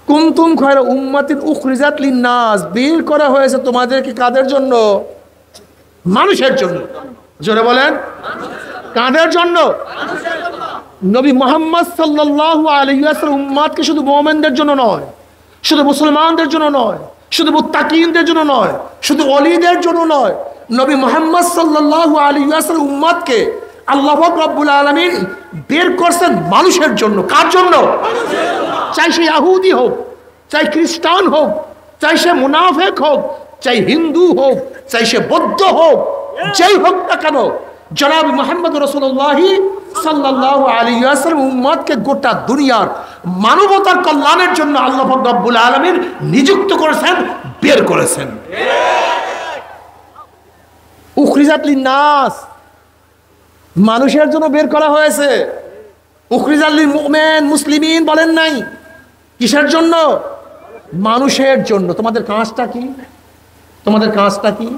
কুনতুম খায়রা উম্মাতিন উখরিজাত লিন-নাস, বের করা হয়েছে তোমাদেরকে কাদের জন্য? মানুষের জন্য। জোরে বলেন, কাদের জন্য? নবী মুহাম্মদ সাল্লাল্লাহু আলাইহি ওয়াসাল্লাম উম্মতকে শুধু মুমিনদের জন্য নয়, শুধু মুসলমানদের জন্য নয়, শুধু মুত্তাকিনদের জন্য নয়, শুধু ওলিদের জন্য নয়, নবী মুহাম্মদ সাল্লাল্লাহু আলাইহি ওয়াসাল্লাম উম্মতকে আল্লাহ পাক রব্বুল আলামিন বের করছেন মানুষের জন্য। কার জন্য? চাই সে ইহুদি হোক, চাই খ্রিস্টান হোক, চাই সে মুনাফিক হোক, চাই হিন্দু হোক, চাই সে বৌদ্ধ হোক, যেই হোক না কেন, জনাব মুহাম্মদ রাসূলুল্লাহ সাল্লাল্লাহু আলাইহি ওয়াসাল্লাম উম্মতকে গোটা দুনিয়ার মানবতার কল্যাণের জন্য আল্লাহ পাক রব্বুল আলামিন নিযুক্ত করেছেন, বের করেছেন। উখরিজাত লিন-নাস, মানুষের জন্য বের করা হয়েছে। উখরিজাত লিল মুমিন, মুসলিমিন বলেন নাই। কিসের জন্য? মানুষের জন্য। তোমাদের কাজটা কি? তোমাদের কাজটা কি?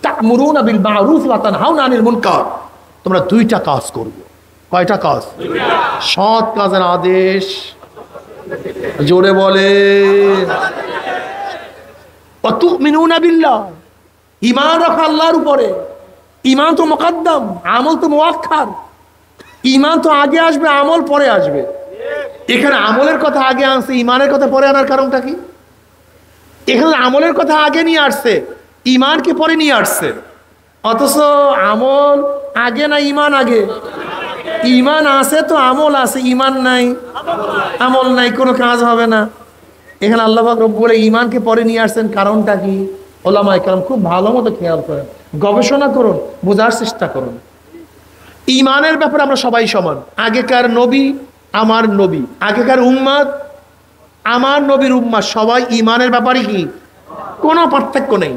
তা'মুরুনা বিল মা'রুফ ওয়া তানহাউনা আনিল মুনকার। তোমরা দুইটা কাজ করবে। কয়টা কাজ? সৎ কাজের আদেশ, জোরে বলে, ওয়া তু'মিনুনা বিল্লাহ, ঈমান রাখো আল্লাহর উপরে। ঈমান তো মুকদ্দম, আমল তো মুআক্খার। ঈমান তো আগে আসবে, আমল পরে আসবে। এখানে আমলের কথা আগে আনছে, ঈমানের কথা পরে আনার কারণটা কি? এখানে আমলের কথা আগে নিয়ে আসছে, ঈমানকে পরে নিয়ে আসছে। অথচ আমল আগে না ঈমান আগে? ঈমান আছে তো আমল আছে, ঈমান নাই, আমল নাই, কোনো কাজ হবে না। এখানে আল্লাহ পাক রব্বুল ঈমানকে পরে নিয়ে আসছেন, কারণটা কি? ওলামায়ে কেরাম খুব ভালো মতো খেয়াল করেন, গবেষণা করুন, বোঝার চেষ্টা করুন। ঈমানের ব্যাপারে আমরা সবাই সমান। আগেকার নবী আমার নবী, আগেকার উম্মত আমার নবীর উম্মত, সবাই ঈমানের ব্যাপারে কি কোনো পার্থক্য নেই।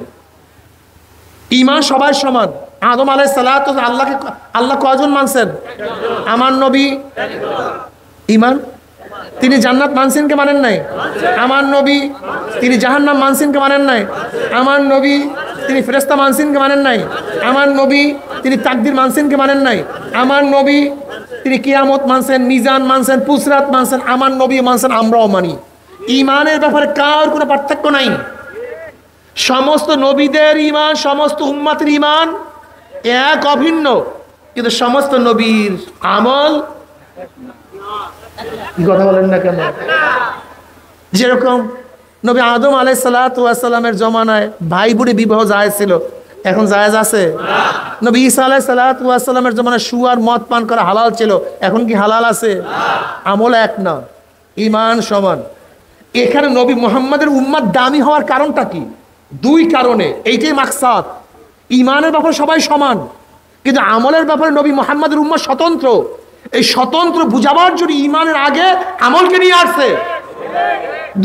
ঈমান সবাই সমান। আদম আলাইহিস সালাতু আল্লাহকে আল্লাহ কয়জন মানছেন? আমার নবী ঈমান। তিনি জান্নাত মানছেন কে মানেন নাই? আমার নবী। তিনি জাহান্নাম মানছেন কে মানেন নাই? আমার নবী। তিনি ফেরেশতা মানছেন কে মানেন নাই? আমার নবী। তিনি তাকদীর মানছেন কে মানেন নাই? আমার নবী। তিনি কিয়ামত মানছেন, মিজান মানছেন, পুসরাত মানছেন, আমার নবী মানছেন, আমরাও মানি। ঈমানের ব্যাপারে কার কোনো পার্থক্য নাই। সমস্ত নবীদের ঈমান, সমস্ত উম্মতের ঈমান এক, অভিন্ন, কিন্তু সমস্ত নবীর আমল কথা বলেন না কেন? যেরকম নবী আদম আলাইহিস সালাতু ওয়াস সালামের জমানায় ভাই বোনে বিবাহ জায়েজ ছিল, এখন জায়েজ আছে? নবী ঈসা আলাইহিস সালাতু ওয়াস সালামের জমানায় সুয়ার মদ পান করা হালাল ছিল, এখন কি হালাল আছে? আমল এক না, ঈমান সমান। এখানে নবী মুহাম্মদের উম্মত দামি হওয়ার কারণটা কি? দুই কারণে, এইটাই মাকসাদ। ঈমানের ব্যাপারে সবাই সমান, কিন্তু আমলের ব্যাপারে নবী মুহাম্মদের উম্মত স্বতন্ত্র। এই স্বতন্ত্র বুঝাবার জন্য ঈমানের আগে আমলকে নিয়ে আসছে।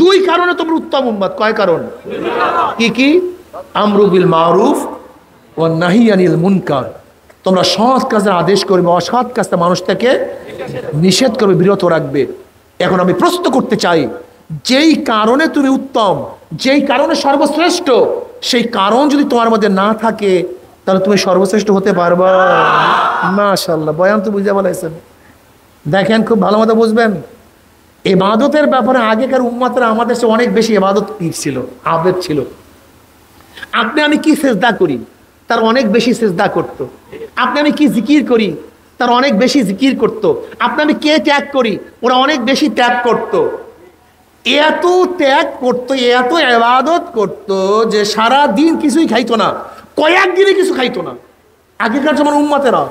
দুই কারণে তোমরা উত্তম উম্মত। কয় কারণ? কি কি? আমরু বিল মারুফ ওয়া নাহি আনিল মুনকার। তোমরা সৎ কাজের আদেশ করবে, অসৎ কাজটা মানুষ থেকে নিষেধ করবে, বিরত রাখবে। এখন আমি প্রশ্ন করতে চাই, যেই কারণে তুমি উত্তম, যেই কারণে সর্বশ্রেষ্ঠ, সেই কারণ যদি তোমার মধ্যে না থাকে, তাহলে তুমি সর্বশ্রেষ্ঠ হতে পারবা? মাশাআল্লাহ, বয়ান তো বুঝে বলেছেন। দেখেন, খুব ভালো মতো বুঝবেন। ইবাদতের ব্যাপারে আগেকার উম্মতরা আমাদের চেয়ে অনেক বেশি ইবাদত ছিল, আবেদ ছিল। আপনি আমি কি সিজদা করি, তার অনেক বেশি সিজদা করত। আপনি আমি কি জিকির করি, তার অনেক বেশি জিকির করত। আপনি আমি কে ত্যাগ করি, ওরা অনেক বেশি ত্যাগ করত। এত ত্যাগ করতো, এত ইবাদত করতো যে সারা দিন কিছুই খাইতো না, কয়েকদিনে কিছু খাইতো না। আগেকার যেমন উম্মতেরা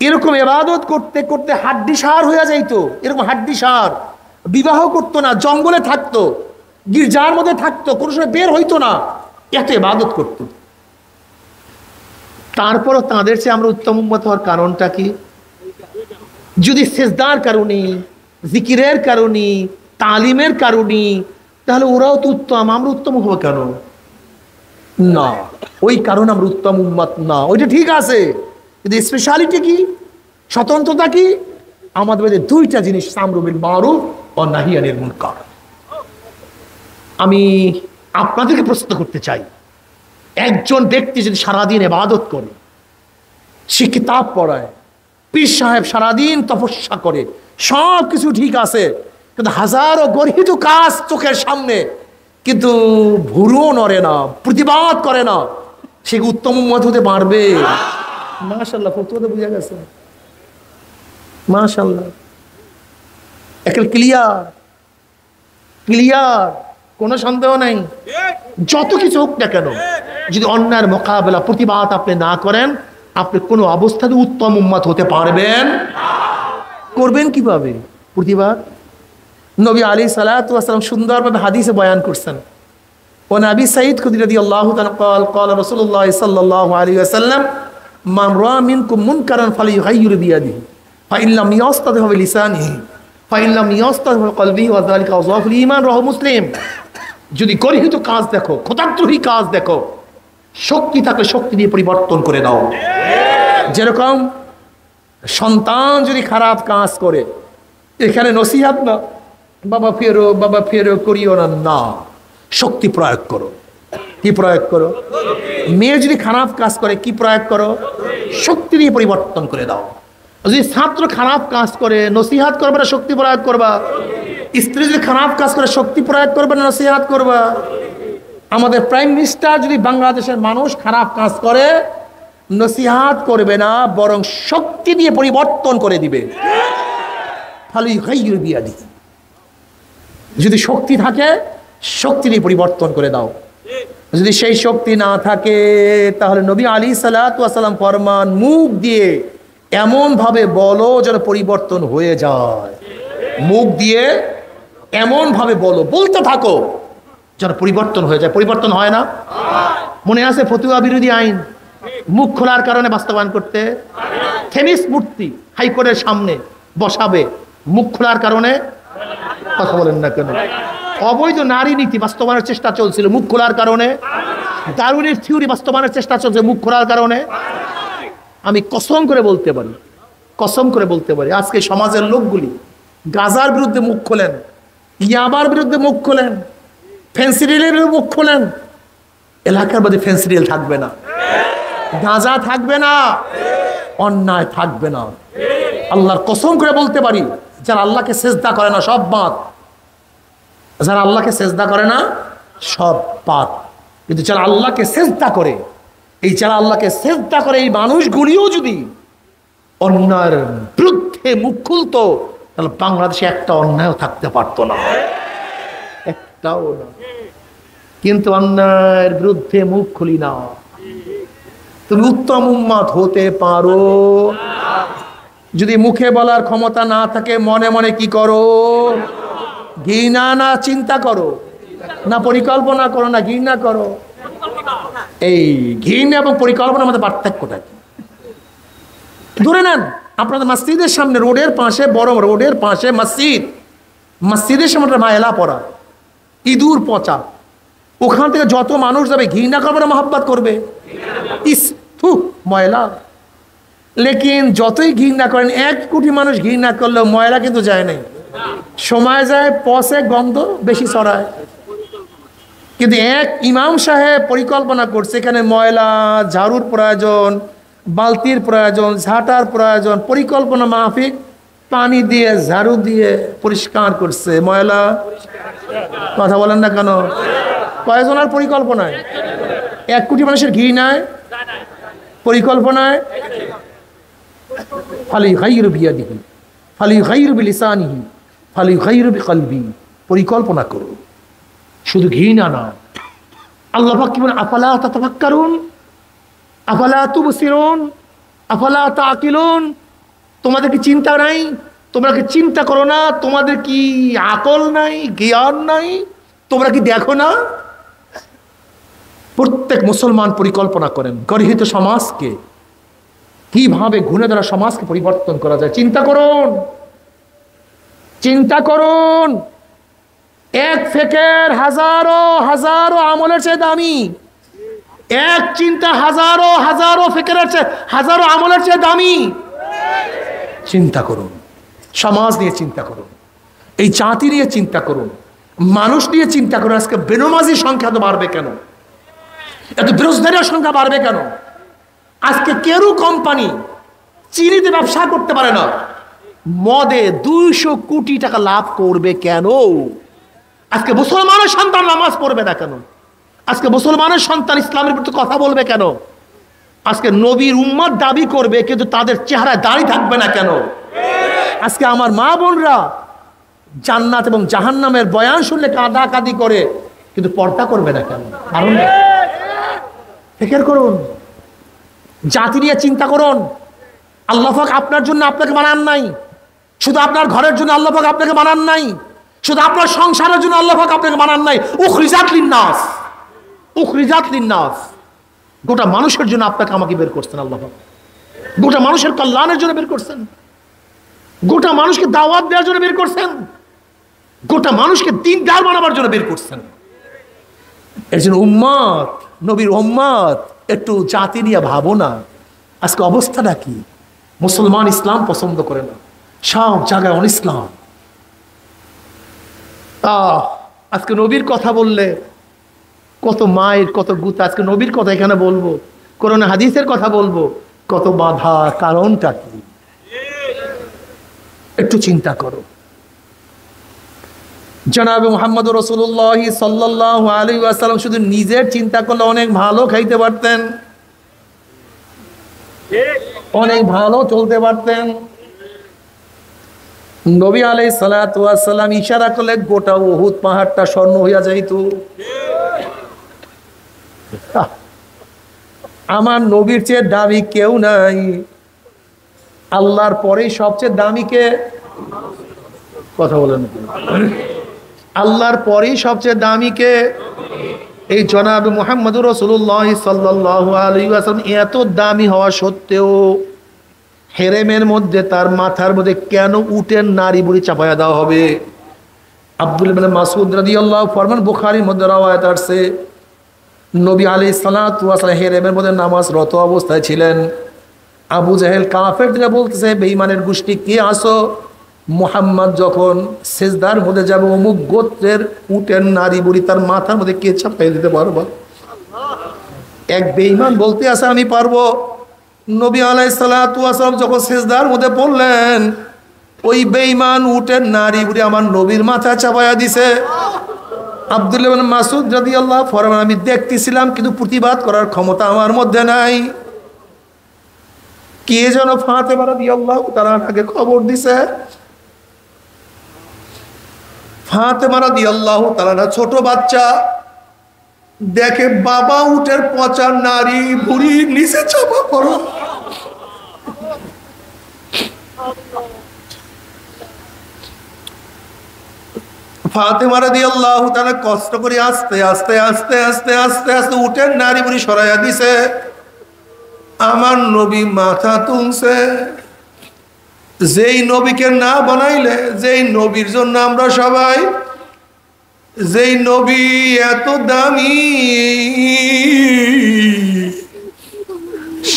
এরকম ইবাদত করতে করতে হাড্ডি সার হয়ে যাইতো। এরকম হাড্ডি সার, বিবাহ করতো না, জঙ্গলে থাকতো, গির্জার মধ্যে থাকতো, কোনো সময় বের হইতো না, এত ইবাদত করতো। তারপরও তাদের চেয়ে আমরা উত্তম উম্মত হওয়ার কারণটা কি? যদি সিজদার কারণে, জিকিরের কারণে, তালিমের কারণে, তাহলে ওরাও তো উত্তম, আমরা উত্তম হবো কেন? না, ওই কারণে আমরা উত্তম উম্মত না। ওইটা ঠিক আছে, কিন্তু স্পেশালিটি কি, স্বতন্ত্রতা কি? আমাদের মধ্যে দুইটা জিনিস, আমরু বিল মারুফ ওয়া নাহি আনিল মুনকার। আমি আপনাদেরকে প্রশ্ন করতে চাই, একজন ব্যক্তি যদি সারাদিন ইবাদত করে, সে কিতাব পড়ায়, পীর সাহেব সারাদিন তপস্যা করে, সব কিছু ঠিক আছে, কিন্তু হাজারো গর্হিত কাজ চোখের সামনে, কিন্তু ভুরুও নড়ে না, প্রতিবাদ করে না, সে উত্তম উম্মত হতে পারবে? মাশাআল্লাহ, ফতোয়াতে বুঝা গেছে। মাশাআল্লাহ, একেবারে ক্লিয়ার ক্লিয়ার, কোনো সন্দেহ নাই। যত কিছু হোক না কেন, যদি অন্যায়ের মোকাবেলা প্রতিবাদ আপনি না করেন, আপনি কোনো অবস্থাতে উত্তম উম্মত হতে পারবেন? করবেন কিভাবে প্রতিবাদ? নবী আলাইহিস সালাতু ওয়াস সালাম সুন্দরভাবে হাদিসে বয়ান করছেন। ও নবী সাইদ খুদরি রাদিয়াল্লাহু তাআলা قال قال رسول الله صلى الله عليه وسلم من راى منكم منكرا فليغير بيده فإن لم يستطع بلسانه فإن لم يستطع بقلبه وذلك أضعف الإيمان رواه মুসলিম। যদি গর্হিত কাজ দেখো, ক্ষতাদ্রোহী কাজ দেখো, শক্তি থাকলে শক্তি দিয়ে পরিবর্তন করে দাও। যেরকম সন্তান যদি খারাপ কাজ করে, এখানে নসিহত না, বাবা ফেরো করিও না, না, শক্তি প্রয়োগ করো। কি প্রয়োগ করো? মেয়ে যদি খারাপ কাজ করে, কি প্রয়োগ করো? শক্তি দিয়ে পরিবর্তন করে দাও। যদি ছাত্র খারাপ কাজ করে, নসিহত করবে না শক্তি প্রয়োগ করবা? স্ত্রী যদি খারাপ কাজ করে, শক্তি প্রয়োগ করবে না নসিহত করবা? আমাদের প্রাইম মিনিস্টার যদি বাংলাদেশের মানুষ খারাপ কাজ করে, নসিহত করবে না, বরং শক্তি দিয়ে পরিবর্তন করে দিবে। যদি শক্তি থাকে, শক্তি দিয়ে পরিবর্তন করে দাও। যদি সেই শক্তি না থাকে, তাহলে নবী আলাইহিস সালাতু ওয়াস সালাম ফরমান, মুখ দিয়ে এমন ভাবে বলো যেন পরিবর্তন হয়ে যায়। মুখ দিয়ে এমন ভাবে বলো, বলতে থাকো যেন পরিবর্তন হয়ে যায়। পরিবর্তন হয় না? মনে আছে ফতুয়া বিরোধী আইন মুখ খোলার কারণে বাস্তবায়ন করতে? থেমিস মূর্তি হাইকোর্টের সামনে বসাবে, মুখ খোলার কারণে। কথা বলেন না কেন? অবৈধ নারী নীতি বাস্তবায়নের চেষ্টা চলছিল, মুখ খোলার কারণে। দারুণের থিওরি বাস্তবায়নের চেষ্টা চলছে, মুখ খোলার কারণে। আমি কসম করে বলতে পারি, আজকে সমাজের লোকগুলি গাজার বিরুদ্ধে মুখ খোলেন, ইয়াবার বিরুদ্ধে মুখ খোলেন, ফেন্সিডিলের মুখ খোলেন, এলাকার মধ্যে ফেন্সিডিল থাকবে না, গাঁজা থাকবে না, অন্যায় থাকবে না। আল্লাহর কসম করে বলতে পারি, যারা আল্লাহকে সেজদা করে না সব বাদ, যারা আল্লাহকে সেজদা করে না সব বাদ। কিন্তু যারা আল্লাহকে সেজদা করে, যারা আল্লাহকে সেজদা করে, এই মানুষগুলিও যদি অন্যায়ের বিরুদ্ধে মুখ খুলতো, তাহলে বাংলাদেশে একটা অন্যায়ও থাকতে পারতো না, একটাও না। কিন্তু অন্যায়ের বিরুদ্ধে মুখ খুলি না। তুমি উত্তম উম্মত হতে পারো যদি মুখে বলার ক্ষমতা না থাকে, মনে মনে কি করো? ঘৃণা না চিন্তা করো, না পরিকল্পনা করো, না ঘৃণা করো। এই ঘৃণা এবং পরিকল্পনার মধ্যে পার্থক্যটা কি? ধরে নেন আপনাদের মসজিদের সামনে, রোডের পাশে, বড় রোডের পাশে মসজিদের সামনে ময়লা পড়া, ইঁদুর পচা, ওখান থেকে যত মানুষ যাবে ঘৃণা করবে না মহব্বত করবে? ইস থু ময়লা। লেকিন যতই ঘৃণা করেন, 1 কোটি মানুষ ঘৃণা করলেও ময়লা কিন্তু যায় নাই। সময় যায়, পচে, গন্ধ বেশি ছড়ায়। কিন্তু এক ইমাম সাহেব পরিকল্পনা করছে, এখানে ময়লা, ঝাড়ুর প্রয়োজন, বালতির প্রয়োজন, ঝাঁটার প্রয়োজন, পরিকল্পনা মাফিক পানি দিয়ে, ঝাড়ু দিয়ে পরিষ্কার করছে ময়লা। কথা বলেন না কেন? কয়জনের পরিকল্পনায়? 1 কোটি মানুষের ঘৃণায়, পরিকল্পনায়। ফালিগাইরু বিয়াদিহি ফালিগাইরু বিলিসানিহি ফালিগাইরু বিকলবি। পরিকল্পনা করো, শুধু ঘৃণা না। আল্লাহ পাক কি বলেন? আফালা তাতাফাক্কারুন আফালা তুবসিরুন আফালা তাকিলুন। তোমাদের কি চিন্তা নাই? তোমরা কি চিন্তা করো না? তোমাদের কি আকল নাই, জ্ঞান নাই? তোমরা কি দেখো না? প্রত্যেক মুসলমান পরিকল্পনা করেন গর্হিত সমাজকে কিভাবে ঘুরে ধরা সমাজকে পরিবর্তন করা যায়। চিন্তা করুন, চিন্তা করুন। এক ফেকের হাজারো হাজারো আমলের চেয়ে দামি, এক চিন্তা হাজারো হাজারো ফেকের চেয়ে, হাজারো আমলের চেয়ে দামি। চিন্তা করুন, সমাজ নিয়ে চিন্তা করুন, এই জাতি নিয়ে চিন্তা করুন, মানুষ নিয়ে চিন্তা করে আজকে বেনমাজির সংখ্যা তো বাড়বে কেন, এত বেরোজগারের সংখ্যা বাড়বে কেন? আজকে কেরু কোম্পানি চিনিতে ব্যবসা করতে পারে না, মদে 200 কোটি টাকা লাভ করবে কেন? আজকে মুসলমানের সন্তান নামাজ পড়বে না কেন? আজকে মুসলমানের সন্তান ইসলামের প্রতি কথা বলবে কেন? আজকে নবীর উম্মত দাবি করবে কিন্তু তাদের চেহারায় দাড়ি থাকবে না কেন? আজকে আমার মা বোনরা জান্নাত এবং জাহান্নামের বয়ান শুনলে কাঁদাকাঁদি করে কিন্তু পর্দা করবে না কেন? কারণ ফিকির করুন, জাতি নিয়ে চিন্তা করুন। আল্লাহ পাক আপনার জন্য আপনাকে বানান নাই, শুধু আপনার ঘরের জন্য আল্লাহ পাক আপনাকে বানান নাই, শুধু আপনার সংসারের জন্য আল্লাহ পাক আপনাকে বানান নাই। উখরিজাত লিন্নাস, উখরিজাত লিন্নাস, গোটা মানুষের জন্য আপনাকে আমাকে বের করছেন আল্লাহ পাক, গোটা মানুষের কল্যাণের জন্য বের করছেন, গোটা মানুষকে দাওয়াত দেওয়ার জন্য বের করছেন, গোটা মানুষকে দ্বীনদার বানাবার জন্য বের করছেন। এর জন্য উম্মত, নবীর উম্মত একটু জাতি নিয়ে ভাবো না। আজকে অবস্থাটা কি? মুসলমান ইসলাম পছন্দ করে না, সব জায়গায় অনিসলাম। আজকে নবীর কথা বললে কত মায়ের কত গুতা, আজকে নবীর কথা এখানে বলবো, কোরআন হাদিসের কথা বলবো, কত বাধা। কারণটা কি? একটু চিন্তা করো। জনাবে মুহাম্মদ রাসূলুল্লাহ সাল্লাল্লাহু আলাইহি ওয়াসাল্লাম শুধু নিজের চিন্তা করলে অনেক ভালো খাইতে পারতেন, অনেক ভালো চলতে পারতেন। নবী আলাইহিস সালাতু ওয়াস সালাম ইশারা করলে গোটা উহুদ পাহাড়টা স্বর্ণ হইয়া যাইত। আমার নবীর চেয়ে দামি কেউ নাই, আল্লাহর পরেই সবচেয়ে দামি কে? কথা বলেন, আল্লাহর পরেই সবচেয়ে দামি কে? এই জনাব মুহাম্মদুর রাসূলুল্লাহ সাল্লাল্লাহু আলাইহি ওয়াসাল্লাম এত দামি হওয়া সত্ত্বেও হেরেমের মধ্যে তার মাথার মধ্যে কেন উটের নারী বুড়ি চাপায়া দেওয়া হবে? আব্দুল্লাহ ইবনে মাসউদ রাদিয়াল্লাহু ফরমান, বুখারীর মধ্যে রওয়ায়াত আছে, নবী আলাইহিস সালাতু ওয়াস সালাম হেরেমের মধ্যে নামাজরত অবস্থায় ছিলেন। আবু জাহেল কাফেররা বলতেছে, বেঈমানের গোষ্ঠী কে আসো, মুহাম্মদ যখন সিজদার মধ্যে যাবে অমুক গোত্রের উটের নারী বুড়ি তার মাথার মধ্যে কে চাপাই দিতে পারবা? এক বেঈমান বলতে আছে আমি পারবো। নবী আলাইহিস সালাতু ওয়াস সালাম যখন সিজদার মধ্যে পড়লেন, ওই বেঈমান উটের নারী বুড়ি আমার নবীর মাথা চাপায়া দিছে। আব্দুল্লাহ ইবনে মাসউদ রাদিয়াল্লাহু ফরমান, আমি দেখতেছিলাম কিন্তু প্রতিবাদ করার ক্ষমতা আমার মধ্যে নাই। কে যেন ফাতেমা রাদিয়াল্লাহু তাআলা আগে খবর দিছে। ফাতেমা রাদিয়াল্লাহু তাআলা ছোট বাচ্চা, দেখে বাবা উটের পচা নারী বুড়ি নিচে চাপা পড়ো। ফাতেমা রাদিয়াল্লাহু তাআলা কষ্ট করে আস্তে আস্তে আস্তে আস্তে আস্তে আস্তে উটের নারী বুড়ি সরাইয়া দিছে। আমার নবী মাথা তুলছে। যেই নবীকে না বানাইলে, যেই নবীর জন্য আমরা সবাই, যেই নবী এত দামি,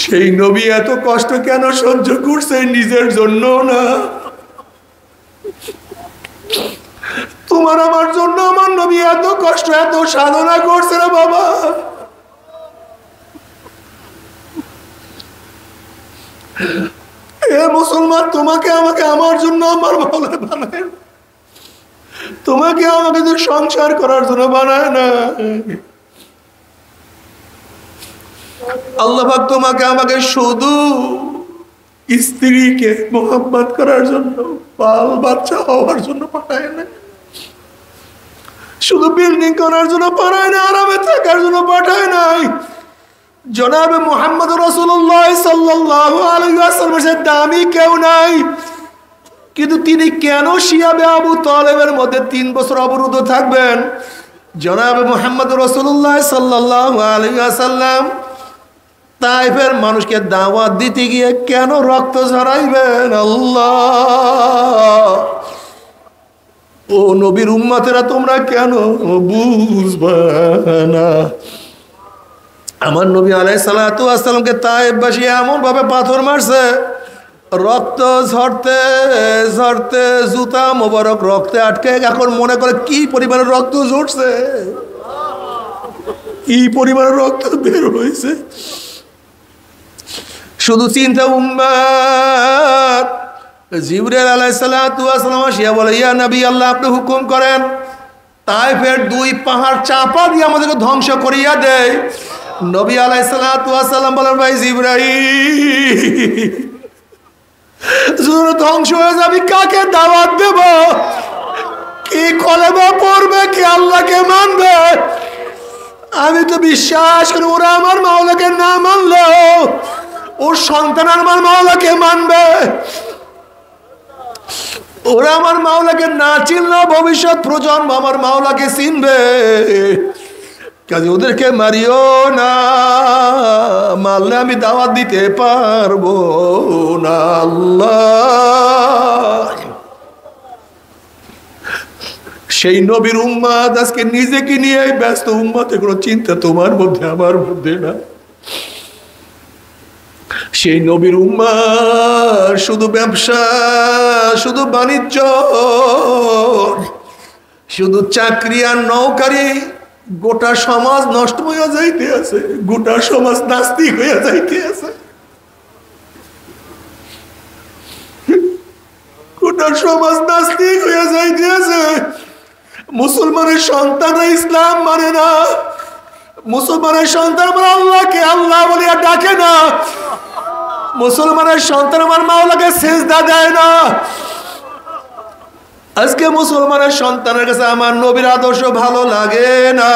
সেই নবী এত কষ্ট কেন সহ্য করছে? নিজের জন্য না, তোমার আমার জন্য আমার নবী এত কষ্ট এত সাধনা করছে না বাবা। এ মুসলমান, তোমাকে আমাকে আমার জন্য আমার ভালো বানায়, তোমাকে আমাকে তো সংসার করার জন্য বানায় না। আল্লাহ পাক তোমাকে আমাকে শুধু স্ত্রীকে মোহাব্বত করার জন্য, বাল বাচ্চা হওয়ার জন্য পাঠায় না, শুধু বিল্ডিং করার জন্য পাঠায় না, আরামে থাকার জন্য পাঠায় নাই। জনাবে মুহাম্মদ রাসূলুল্লাহ সাল্লাল্লাহু আলাইহি ওয়াসাল্লামের দামি কেউ নাই, কিন্তু তিনি কেন শিয়াবে আবু তালেবের মধ্যে 3 বছর অবরুদ্ধ থাকবেন? জনাবে মুহাম্মদ রাসূলুল্লাহ সাল্লাল্লাহু আলাইহি ওয়াসাল্লাম তায়েফের মানুষকে দাওয়াত দিতে গিয়ে কেন রক্ত ঝরাইবেন? আল্লাহ, ও নবীর উম্মতেরা তোমরা কেন বুঝবে না? আমার নবী আলাইহিস সালাতু ওয়াস সালামকে তায়েফবাসী এমন ভাবে পাথর মারছে, রক্ত ঝরতে ঝরতে জুতা মোবারক রক্তে আটকে, এখন মনে করে কি পরিমাণের রক্ত ঝরছে, কি পরিমাণের রক্ত বের হয়েছে। শুধু চিন্তা উম্মত। জিবরাইল আলাইহিস সালাতু ওয়াস সালাম আসিয়া বলে, ইয়া নবী আল্লাহ, আপনি হুকুম করেন তায়েফের 2 পাহাড় চাপা দিয়ে আমাদেরকে ধ্বংস করিয়া দেয়। নবী আলাইহিস সালাতু ওয়াস সালাম বলেন, ভাই জিবরাইল, ধ্বংস হয়ে যাবি, কাকে দাওয়াত দেব, কি কলেমা পড়বে, কি আল্লাহকে মানবে? আমি তো বিশ্বাস করি ওরা আমার মাওলাকে না মানলেও ওর সন্তান আমার মাওলাকে মানবে। ওরা আমার মাওলাকে না চিনলেও ভবিষ্যৎ প্রজন্ম আমার মাওলাকে চিনবে। কাজে ওদেরকে মারিও না, মারলে আমি দাওয়াত দিতে পারবো না। আল্লাহ, সেই নবীর উম্মত আজকে নিজেকে নিয়ে ব্যস্ত। উম্মতের কোনো চিন্তা তোমার মধ্যে আমার মধ্যে না। সেই নবীর উম্মত শুধু ব্যবসা, শুধু বাণিজ্য, শুধু চাকরি আর নৌকারি, গোটা সমাজ নষ্ট হইয়া যাইতে আছে, গোটা সমাজ নাস্তিক হইয়া যাইতে আছে, গোটা সমাজ নাস্তিক হইয়া যাইতে আছে। মুসলমানের সন্তানরা ইসলাম মানে না, মুসলমানের সন্তান আমার আল্লাহকে আল্লাহ বলিয়া ডাকে না, মুসলমানের সন্তান আমার মাওলাকে সিজদা দেয় না। আজকে মুসলমানের সন্তানের কাছে আমার নবীর আদর্শ ভালো লাগে না।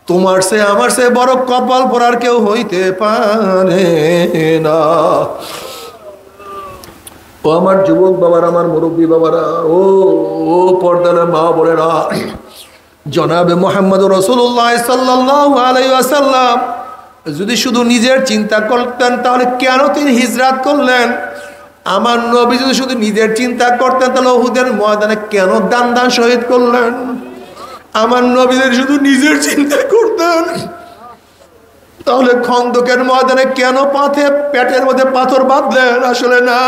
তোমার সে আমার সে বড় কপাল পরার কেউ হইতে পারে না। ও আমার যুবক বাবারা, আমার মুরব্বী বাবারা, ও ও পর্দার মা বোনেরা, জনাবে মুহাম্মদ রাসূলুল্লাহ সাল্লাল্লাহু আলাইহি ওয়াসাল্লাম যদি শুধু নিজের চিন্তা করতেন তাহলে কেন তিনি হিজরত করলেন? আমার নবী যদি শুধু নিজের চিন্তা করতেন তাহলে উহুদের ময়দানে কেন দান শহীদ করলেন? আমার নবী যদি শুধু নিজের চিন্তা করতেন তাহলে খন্দকের ময়দানে কেন পেটের মধ্যে পাথর বাঁধলেন? আসলে না,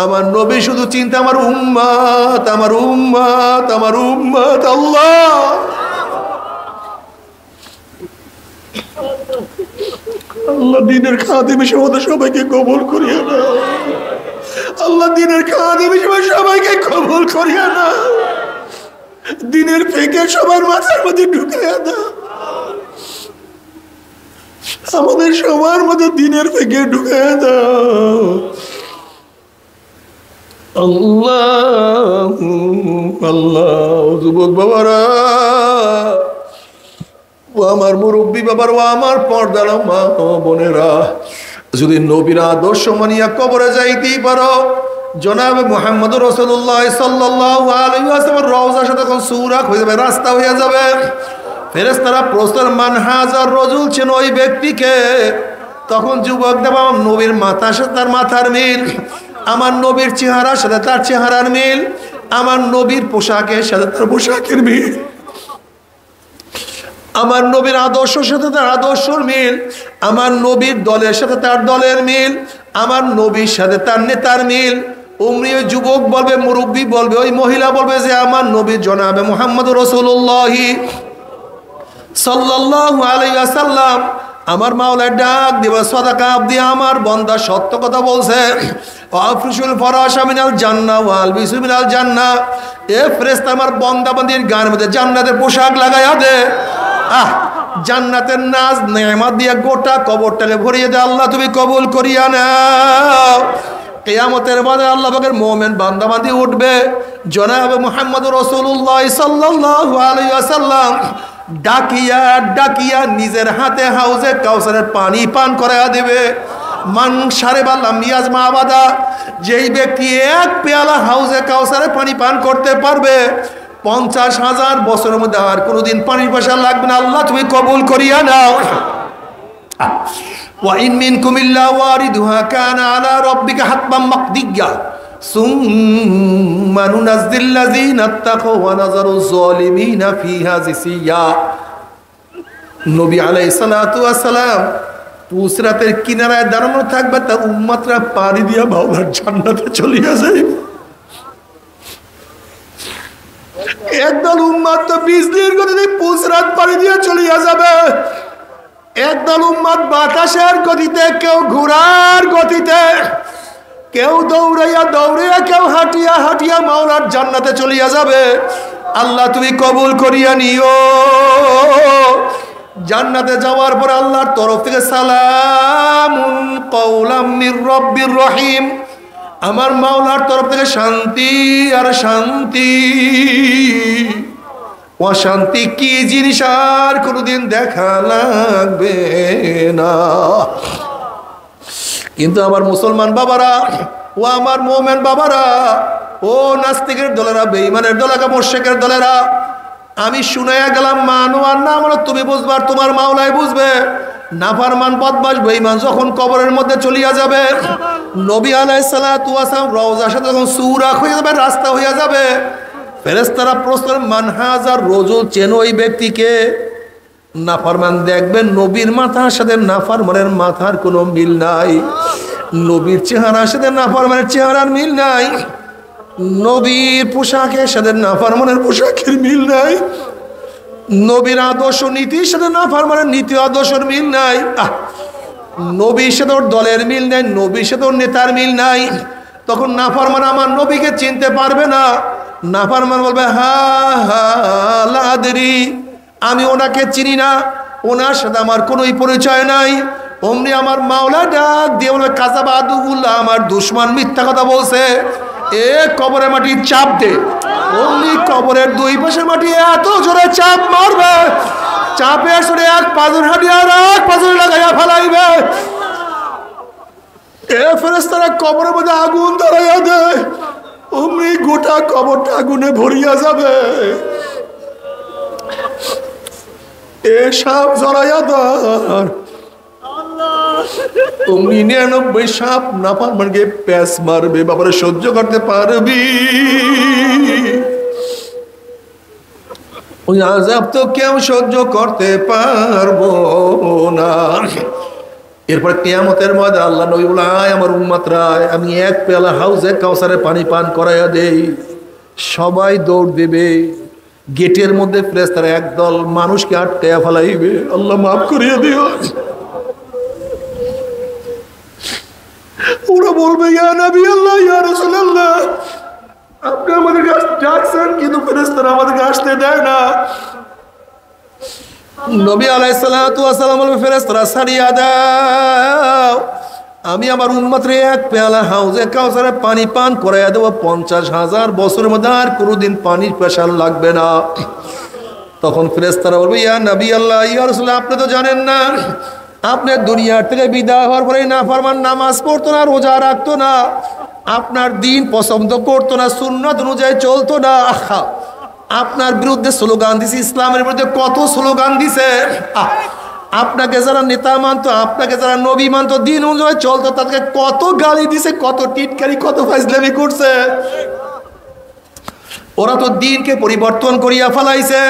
আমার নবী শুধু চিন্তা আমার উম্মত, আমার উম্মত, আমার উম্মত। আল্লাহ, আল্লাহ দিনের খাদেম হিসেবে সবাইকে কবুল করিয়া না। আল্লাহ দিনের খাদেম হিসেবে সবাইকে কবুল করিয়া না। দিনের ফেকে সবার মাথার মধ্যে ঢুকাইয়া দাও। আমাদের সবার মধ্যে দিনের ফেকে ঢুকাইয়া দাও। আল্লাহ আল্লাহ। যুবক বাবারা, ও আমার মুরব্বী বাবার, ও আমার পর্দার মা বোনেরা, যদি নবীর আদর্শ মানিয়া কবরে যাইতেই পারো, জনাবে মুহাম্মদ রাসূলুল্লাহ সাল্লাল্লাহু আলাইহি ওয়াসাল্লাম রওজার সাথে তখন সুরাক হয়ে যাবে, রাস্তা হয়ে যাবে। ফেরেশতারা প্রশ্ন মান হাজার রজুল ছিল ওই ব্যক্তিকে। তখন যুবক দেব আমার নবীর মাথার সাথে তার মাথার মিল, আমার নবীর চেহারার সাথে তার চেহারার মিল, আমার নবীর পোশাকের সাথে তার পোশাকের মিল, আমার নবীর আদর্শের সাথে তার আদর্শের মিল, আমার নবীর দলের সাথে তার দলের মিল, আমার নবীর সাথে তার নেতার মিল। উমরি ওই যুবক বলবে, মুরব্বী বলবে, ওই মহিলা বলবে যে আমার নবী জনাবে মুহাম্মদ রাসূলুল্লাহ সাল্লাল্লাহু আলাইহি ওয়াসাল্লাম আমার মাওলার ডাক দিবা, সাদাকা আবদি, আমার বান্দা সত্য কথা বলছে। আফরিশুল ফরাশা মিনাল জান্নাহ ওয়া আলবিসু মিনাল জান্নাহ, এ ফেরেশতা আমার বান্দা বান্দির গায়ের মধ্যে জান্নাতের পোশাক লাগাইয়া দে। জান্নাতের নাজ নেয়ামত দিয়ে গোটা কবরটালে ভরিয়ে দে। আল্লাহ তুমি কবুল করিয়া নাও। কিয়ামতের মাঠে আল্লাহ পাকের মুমিন বান্দা বান্দি উঠবে, জনাবে মুহাম্মদ রাসূলুল্লাহ সাল্লাল্লাহু আলাইহি ওয়াসাল্লাম ডাকিয়া ডাকিয়া নিজের হাতে হাউজে কাউসারের পানি পান করাইয়া দিবে। মান শারিবা লাম ইয়াজমা আবাদা, যেই ব্যক্তি এক পেয়ালা হাউজে কাউসারের পানি পান করতে পারবে 50,000 বছরের মধ্যে আর কোনোদিন পানির পয়সা লাগবে না। আল্লাহ তুমি কবুল করিয়া নাও। ওয়া ইন মিনকুম ইল্লা ওয়ারিদুহা কানা আলা রাব্বিকা হাতমান মাকদিয়্যা সুম্মা নুনাজ্জিল্লাযীনা ইত্তাকাউ ওয়া নাযারুয যালিমিনা ফিহা জিসিয়্যা। নবী আলাইহিস সালাতু ওয়াস সালাম পুসরাতের কিনারায় দাঁড়ানো থাকবে, তার উম্মতরা পাড়ি দিয়া মাওলার জান্নাতে চলিয়া যাইবে। একদল উম্মত তো বিজলির গতিতে পুসরাত পাড়ি দিয়া চলিয়া যাবে, একদল উম্মত বাতাসের গতিতে, কেউ ঘোড়ার গতিতে, কেউ দৌড়াইয়া দৌড়াইয়া, কেউ হাঁটিয়া হাঁটিয়া মাওলার জান্নাতে চলিয়া যাবে। আল্লাহ তুমি কবুল করিয়া নিও। জান্নাতে যাওয়ার পর আল্লাহর তরফ থেকে সালামুন কওলাম মির রব্বির রহিম, আমার মাওলার তরফ থেকে শান্তি আর শান্তি। অশান্তি কি জিনিস আর কোনোদিন দেখা লাগবে না। কিন্তু আমার মুসলমান বাবারা, ও আমার মোমেন বাবারা, ও নাস্তিকের দলেরা, বেঈমানের দলেরা, মুশরিকের দলেরা, আমি শুনাইয়া গেলাম, মানো আর না মানো তুমি বুঝবে, আর তোমার মাওলাই বুঝবে। নাফরমান বদমাশ বেঈমান যখন কবরের মধ্যে চলিয়া যাবে, নবী আলাইহিস সালাতু ওয়াস সালাম রওজার সাথে যখন সুরাখ হয়ে যাবে, রাস্তা হইয়া যাবে, ফেরেশতারা প্রশ্ন মানহাজার রজুল, চেনো ওই ব্যক্তিকে? নাফরমান দেখবেন নবীর মাথার সাথে নাফরমানের মাথার কোনো মিল নাই, নবীর চেহারার সাথে নাফরমানের চেহারার মিল নাই, নবীর পোশাকের সাথে নাফরমানের পোশাকের মিল নাই, নবীর আদর্শ নীতির সাথে নাফরমানের নীতি আদর্শের মিল নাই, নবীর সাথে ওর দলের মিল নাই, নবীর সাথে ওর নেতার মিল নাই। তখন নাফরমান আমার নবীকে চিনতে পারবে না। নাফরমান বলবে, হা হা লা আদরি, আমি ওনাকে চিনি না, ওনার সাথে আমার কোনোই পরিচয় নাই। অমনি আমার মাওলা ডাক দিয়ে বলবে, কাযাবা আদুউল্লাহ, আমার দুশমন মিথ্যা কথা বলছে, এ কবরে মাটি চাপ দে। অমনি কবরের দুই পাশে মাটি এত জোরে চাপ মারবে, চাপে সরে এক পাথর হাঁটিয়ে আর এক পাথর লাগাইয়া ফেলাইবে। এ ফেরেশতারা কবরের মধ্যে আগুন ধরাইয়া দেয়, অমনি গোটা কবরটা আগুনে ভরিয়া যাবে। এ সাপ জড়াইয়া ধর, অমনি 99 সাপ নাফরমানকে প্যাঁচ মারবে। বাবারে সহ্য করতে পারবি? ওই আযাব তো কেউ সহ্য করতে পারবো না। এরপর কিয়ামতের ময়দানে আল্লাহ নবী বলে, আয় আমার উম্মতরা, আমি এক পেয়ালা হাউজে কাউসারে পানি পান করাইয়া দেই। সবাই দৌড় দেবে, গেটের মধ্যে ফেরেশতারা একদল মানুষকে আটকাইয়া ফেলাইবে, আল্লাহ মাফ করিয়া দিও। ওরা বলবে, ইয়া নবী আল্লাহ, ইয়া রাসূলুল্লাহ, আপনি আমাদের কাছে ডাকছেন, কিন্তু ফেরেশতারা আমাদেরকে আসতে দেয় না। নবী আলাইহিস সালাতু ওয়াস সালাম বলবে, ফেরেশতারা ছাড়িয়া দাও, আমি আমার উম্মতরে এক পেয়ালা হাউজে কাউসারে পানি পান করাইয়া দেবো, 50,000 বছরের মধ্যে আর কোনোদিন পানির পেশাল লাগবে না। তখন ফেরেশতারা বলবে, ইয়া নবী আল্লাহ, ইয়া রাসূলুল্লাহ, আপনি তো জানেন না, আপনি দুনিয়ার থেকে বিদায় হওয়ার পরে নাফরমান নামাজ পড়তো না, রোজা রাখতো না, আপনার দিন পছন্দ করতো না, সুন্নাত অনুযায়ী চলতো না, আপনার বিরুদ্ধে স্লোগান দিছে, ইসলামের বিরুদ্ধে কত স্লোগান দিছে। আপনাকে যারা নেতা মানতো, আপনাকে যারা নবী মানতো, দিন অনুযায়ী চলতো, তাদেরকে কত গালি দিছে, কত টিটকারি, কত ফাজলামি করছে। ওরা তো দিনকে পরিবর্তন করিয়া ফেলাইছে।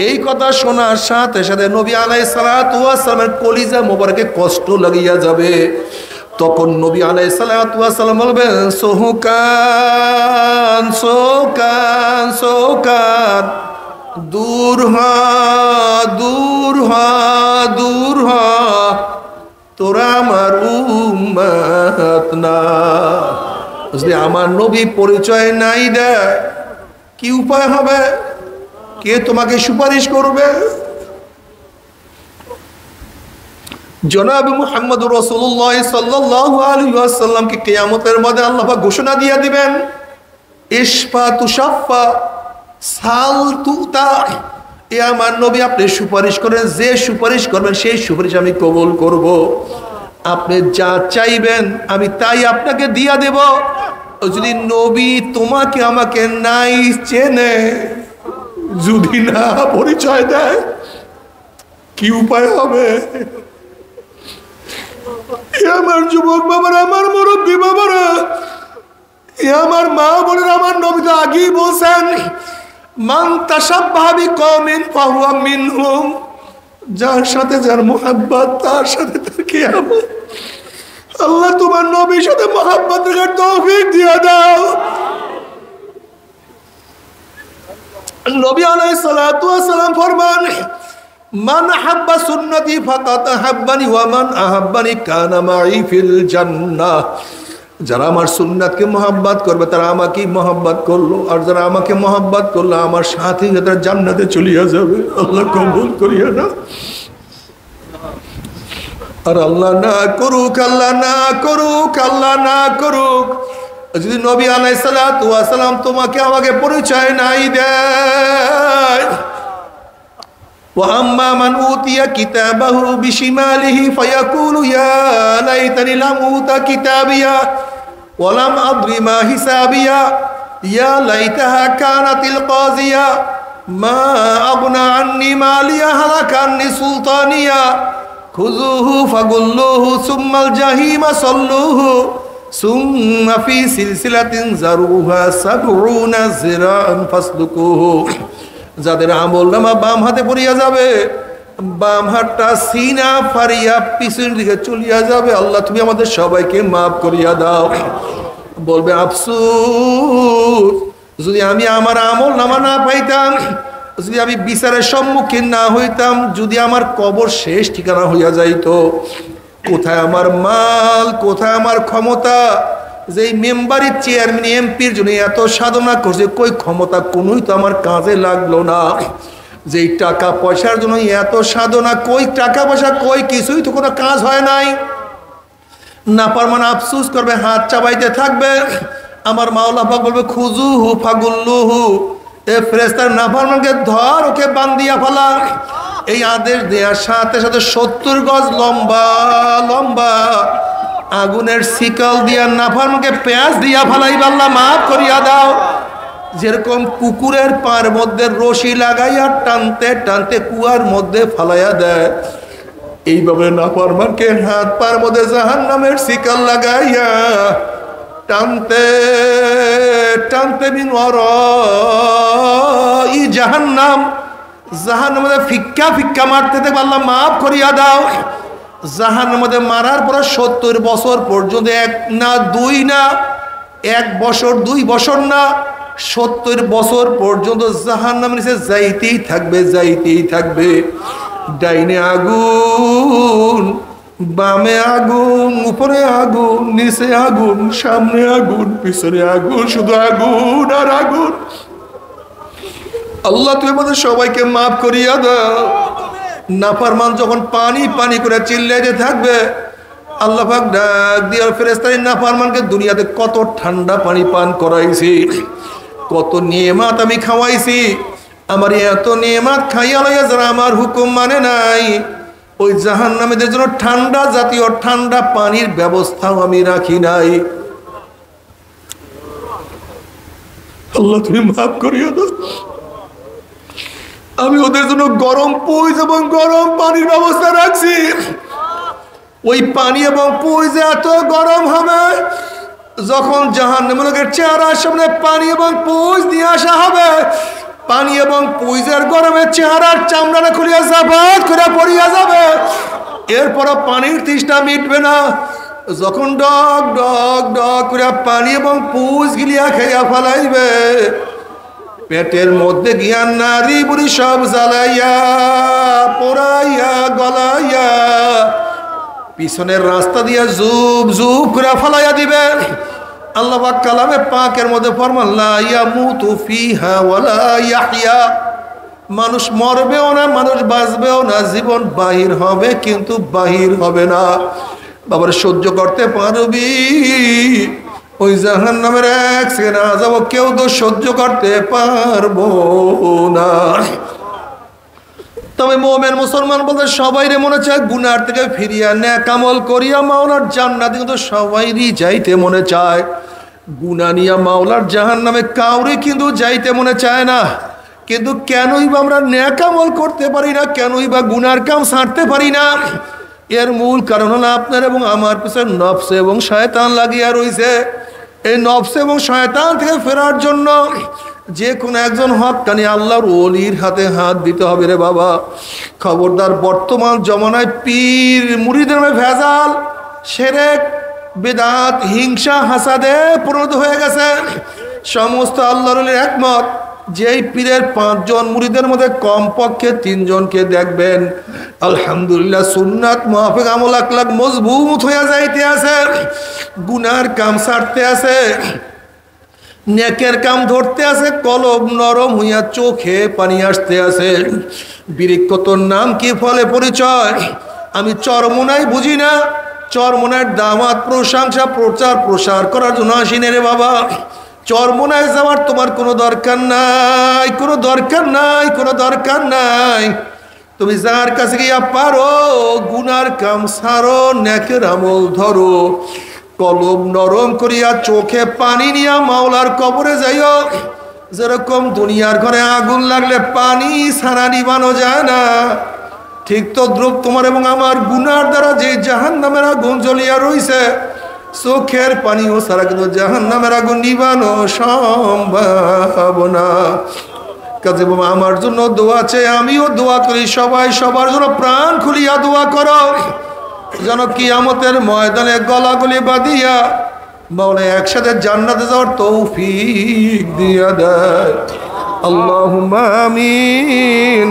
এই কথা শোনার সাথে সাথে নবী আলাইহিস সালাতু ওয়াস সালামের কলিজা মোবারকে কষ্ট লাগিয়া যাবে। তখন নবী আলাইহিস সালাতু ওয়াস সালাম বলবেন, সোহকান সোহকান সোহকান, দূর হ দূর হ দূর হ, তোরা আমার উম্মত না। যদি আমার নবী পরিচয় নাই দেয়, কি উপায় হবে? কে তোমাকে সুপারিশ করবে? জনাব মুহাম্মদুর রাসূলুল্লাহ সাল্লাল্লাহু আলাইহি ওয়াসাল্লামকে কিয়ামতের মধ্যে আল্লাহ পাক ঘোষণা দিয়ে দিবেন, ইশফা তুশাফা সাল তুতা। এ আমার নবী, আপনি সুপারিশ করেন, যে সুপারিশ করবেন সেই সুপারিশ আমি কবুল করব। আপনি যা চাইবেন আমি তাই আপনাকে দিয়া দেব। যদি নবী তোমাকে আমাকে নাই চেনে, যদি না পরিচয় দেয়, কি উপায় হবে? আমার যুবক বাবারা, আমার মুরব্বী বাবারা, আমার মা বোনেরা, আমার নবী তো আগেই বলছেন, মান তাশাব্বাহা বিকওমিন ফাহুয়া মিনহুম। যার সাথে যার মোহাব্বত তার সাথে তার কিয়ামত। আল্লাহ তোমার নবীর সাথে মোহাব্বত রাখার তৌফিক দিয়ে দাও। নবী আলাইহিস সালাতু ওয়াস সালাম ফরমান, মান আহাব্বা সুন্নতি ফাকাদ আহাব্বানি ওয়া মান আহাব্বানি কানা মাই ফিল জান্নাহ। যারা আমার সুন্নাতকে মোহাব্বত করবে তারা আমাকেই মোহাব্বত করলো, আর যারা আমাকে মোহাব্বত করলো আমার সাথে তারা জান্নাতে চলিয়া যাবে। আল্লাহ কবুল করিয়া না। আর আল্লাহ না করুক, আল্লাহ না করুক, আল্লাহ না করুক, যদি নবী আলাইহিস সালাতু ওয়াস সালাম তোমাকে আমাকে পরিচয় নাই দেয়। وأما من أوتي كتابه بشماله فيقول يا ليتني لم أوت كتابيا ولم أدر ما حسابيا يا ليتها كانت القاضية ما أغنى عني ماليا هلك عني سلطانيا خذوه فغلوه ثم الجحيم صلوه ثم في سلسلة ذرعها 70 ذراعا فاسلكوه। যাদের আমল নামা বাম হাতে পড়িয়া যাবে, বাম হাতটা সিনা ফারিয়া পিছনের দিকে চলিয়া যাবে। আল্লাহ তুমি আমাদের সবাইকে মাফ করিয়া দাও। বলবে আফসোস, যদি আমি আমার আমল নামা না পাইতাম, যদি আমি বিচারের সম্মুখীন না হইতাম, যদি আমার কবর শেষ ঠিকানা হইয়া যাইত। কোথায় আমার মাল, কোথায় আমার ক্ষমতা? যেই মেম্বারি চেয়ারম্যান এমপির জন্য এত সাধনা করছে, কই ক্ষমতা কোনোই তো আমার কাজে লাগলো না। যেই টাকা পয়সার জন্য এত সাধনা, কই টাকা পয়সা, কই কিছুই তো কোনো কাজ হয় নাই। নাফরমান আফসোস করবে, হাত চাবাইতে থাকবে। আমার মাওলা পাক বলবে খুজুহু ফাগুল্লুহু, এ ফেরেশতার নাফরমানকে ধর, ওকে বান্ধিয়া ফেলা। এই আদেশ দেওয়ার সাথে সাথে 70 গজ লম্বা লম্বা আগুনের শিকল দিয়া নাফরমানকে পেঁয়াজ দিয়া ফালাইবা। আল্লাহ মাফ করিয়া দাও। যেরকম পুকুরের পার মধ্যে রশি লাগাইয়া টানতে টানতে কুয়ার মধ্যে ফালাইয়া দেয়, এইভাবে নাফরমানকে হাত পার মধ্যে জাহান্নামের শিকল লাগাইয়া টানতে টানতে বিন ওয়ারাই জাহান্নাম, জাহান্নামের মধ্যে ফিক্কা ফিক্কা মারতে দেখবে। আল্লাহ মাফ করিয়া দাও। জাহান্নামের মধ্যে মারার পরে 70 বছর পর্যন্ত, 1 না 2 না 1 বছর 2 বছর না 70 বছর পর্যন্ত জাহান্নামের নিচে যাইতেই থাকবে, যাইতেই থাকবে। ডাইনে আগুন, বামে আগুন, উপরে আগুন, নিচে আগুন, সামনে আগুন, পিছনে আগুন, শুধু আগুন আর আগুন। আল্লাহ তুমি আমাদের সবাইকে মাফ করিয়া দাও। নাফরমান যখন পানি পানি করে চিল্লাইতে থাকবে, আল্লাহ পাক ডাক দিয়ে ফেরেশতারা নাফরমানকে দুনিয়াতে কত ঠান্ডা পানি পান করাইছি, কত নিয়ামত আমি খাওয়াইছি। আমার এত নিয়ামত খাইয়া লইয়া যারা আমার হুকুম মানে নাই, ওই জাহান্নামীদের জন্য ঠান্ডা জাতীয় ঠান্ডা পানির ব্যবস্থাও আমি রাখি নাই। আল্লাহ তুমি মাফ করিয়া দাও। আমি ওদের জন্য গরম পুইজ এবং গরম পানির ব্যবস্থা রাখছি। ওই পানি এবং পুইজ এত গরম হবে, যখন জাহান্নামের চেহারার সামনে পানি এবং পুইজ নিয়ে আসা হবে, পানি এবং পুইজের গরমে চেহারার চামড়াটা খুলিয়া জাবাত করে পড়িয়া যাবে। এরপরও পানির তৃষ্ণা মিটবে না। যখন ডক ডক ডক করে পানি এবং পুইজ গিলিয়া খাইয়া ফেলাইবে, পেটের মধ্যে গিয়া নারী বুড়ি সব জ্বালাইয়া পোড়াইয়া গলাইয়া পিছনের রাস্তা দিয়া জুব জুব করে ফলাইয়া দিবে। আল্লাহ পাক কালামে পাকের মধ্যে ফরমান লা ইয়ামুতু ফিহা ওয়ালা ইয়াহইয়া, মানুষ মরবেও না, মানুষ বাঁচবেও না, জীবন বাহির হবে কিন্তু বাহির হবে না। বাবার সহ্য করতে পারবি? ওই জাহান্নামের এক সেকেন্ড আযাব কেউ তো সহ্য করতে পারবো না। তবে মুমিন মুসলমান বলতে সবাইরে মনে চায় গুনার থেকে ফিরিয়া নেক আমল করিয়া মাওলার জান্নাতে, কিন্তু সবাইরই যাইতে মনে চায়। গুনাহ নিয়া মাওলার জাহান্নামে কাউরে কিন্তু যাইতে মনে চায় না। কিন্তু কেনই বা আমরা নেক আমল করতে পারি না, কেনই বা গুনার কাম ছাড়তে পারি না? এর মূল কারণ হলো আপনার এবং আমার পিছনে নফস এবং শয়তান লাগিয়া রইছে। এই নফস এবং শয়তান থেকে ফেরার জন্য যে কোনো একজন হক্কানি আল্লাহর ওলির হাতে হাত দিতে হবে রে বাবা। খবরদার, বর্তমান জমানায় পীর মুরিদের ভেজাল, শিরক, বিদআত, হিংসা, হাসাদে পরিণত হয়ে গেছে। সমস্ত আল্লাহর ওলির একমত, যেই পীরের 5 জন মুরিদের মধ্যে কমপক্ষে 3 জনকে দেখবেন আলহামদুলিল্লাহ সুন্নাত মুআফিক আমল আখলাক মজবুত হয়ে যাইতে আছে, গুনার কাম ছাড়তে আছে, নেকের কাম ধরতে আছে, কলব নরম হইয়া চোখে পানি আসতে আছে। বৃক্ষতর নাম কি, ফলে পরিচয়। আমি চরমোনাই বুঝি না, চরমোনার দামাত প্রশংসা প্রচার প্রসার করার জন্য আসিনে রে বাবা। চরমোনায় যাওয়ার তোমার কোনো দরকার নাই, কোনো দরকার নাই, কোনো দরকার নাই। তুমি যার কাছে গিয়া পারো গুনার কাম ছাড়ো, নেকের আমল ধরো, কলব নরম করিয়া চোখে পানি নিয়া মাওলার কবরে যাইও। যেরকম দুনিয়ার ঘরে আগুন লাগলে পানি ছাড়া নিবানো যায় না, ঠিক তো দ্রুপ তোমার এবং আমার গুনার দ্বারা যে জাহান্নামের আগুন জ্বলিয়া রইছে, চোখের পানিও ছাড়া কিন্তু জাহান্নামের আগুন নিবানো সম্ভব না। কাজে বাবা, আমার জন্য দোয়া চাই, আমিও দোয়া করি, সবাই সবার জন্য প্রাণ খুলিয়া দোয়া করো, যেন কিয়ামতের ময়দানে গলাগলি বাঁধিয়া মাওলা একসাথে জান্নাতে যাওয়ার তৌফিক দিয়া দেয়। আল্লাহুম্মা আমিন।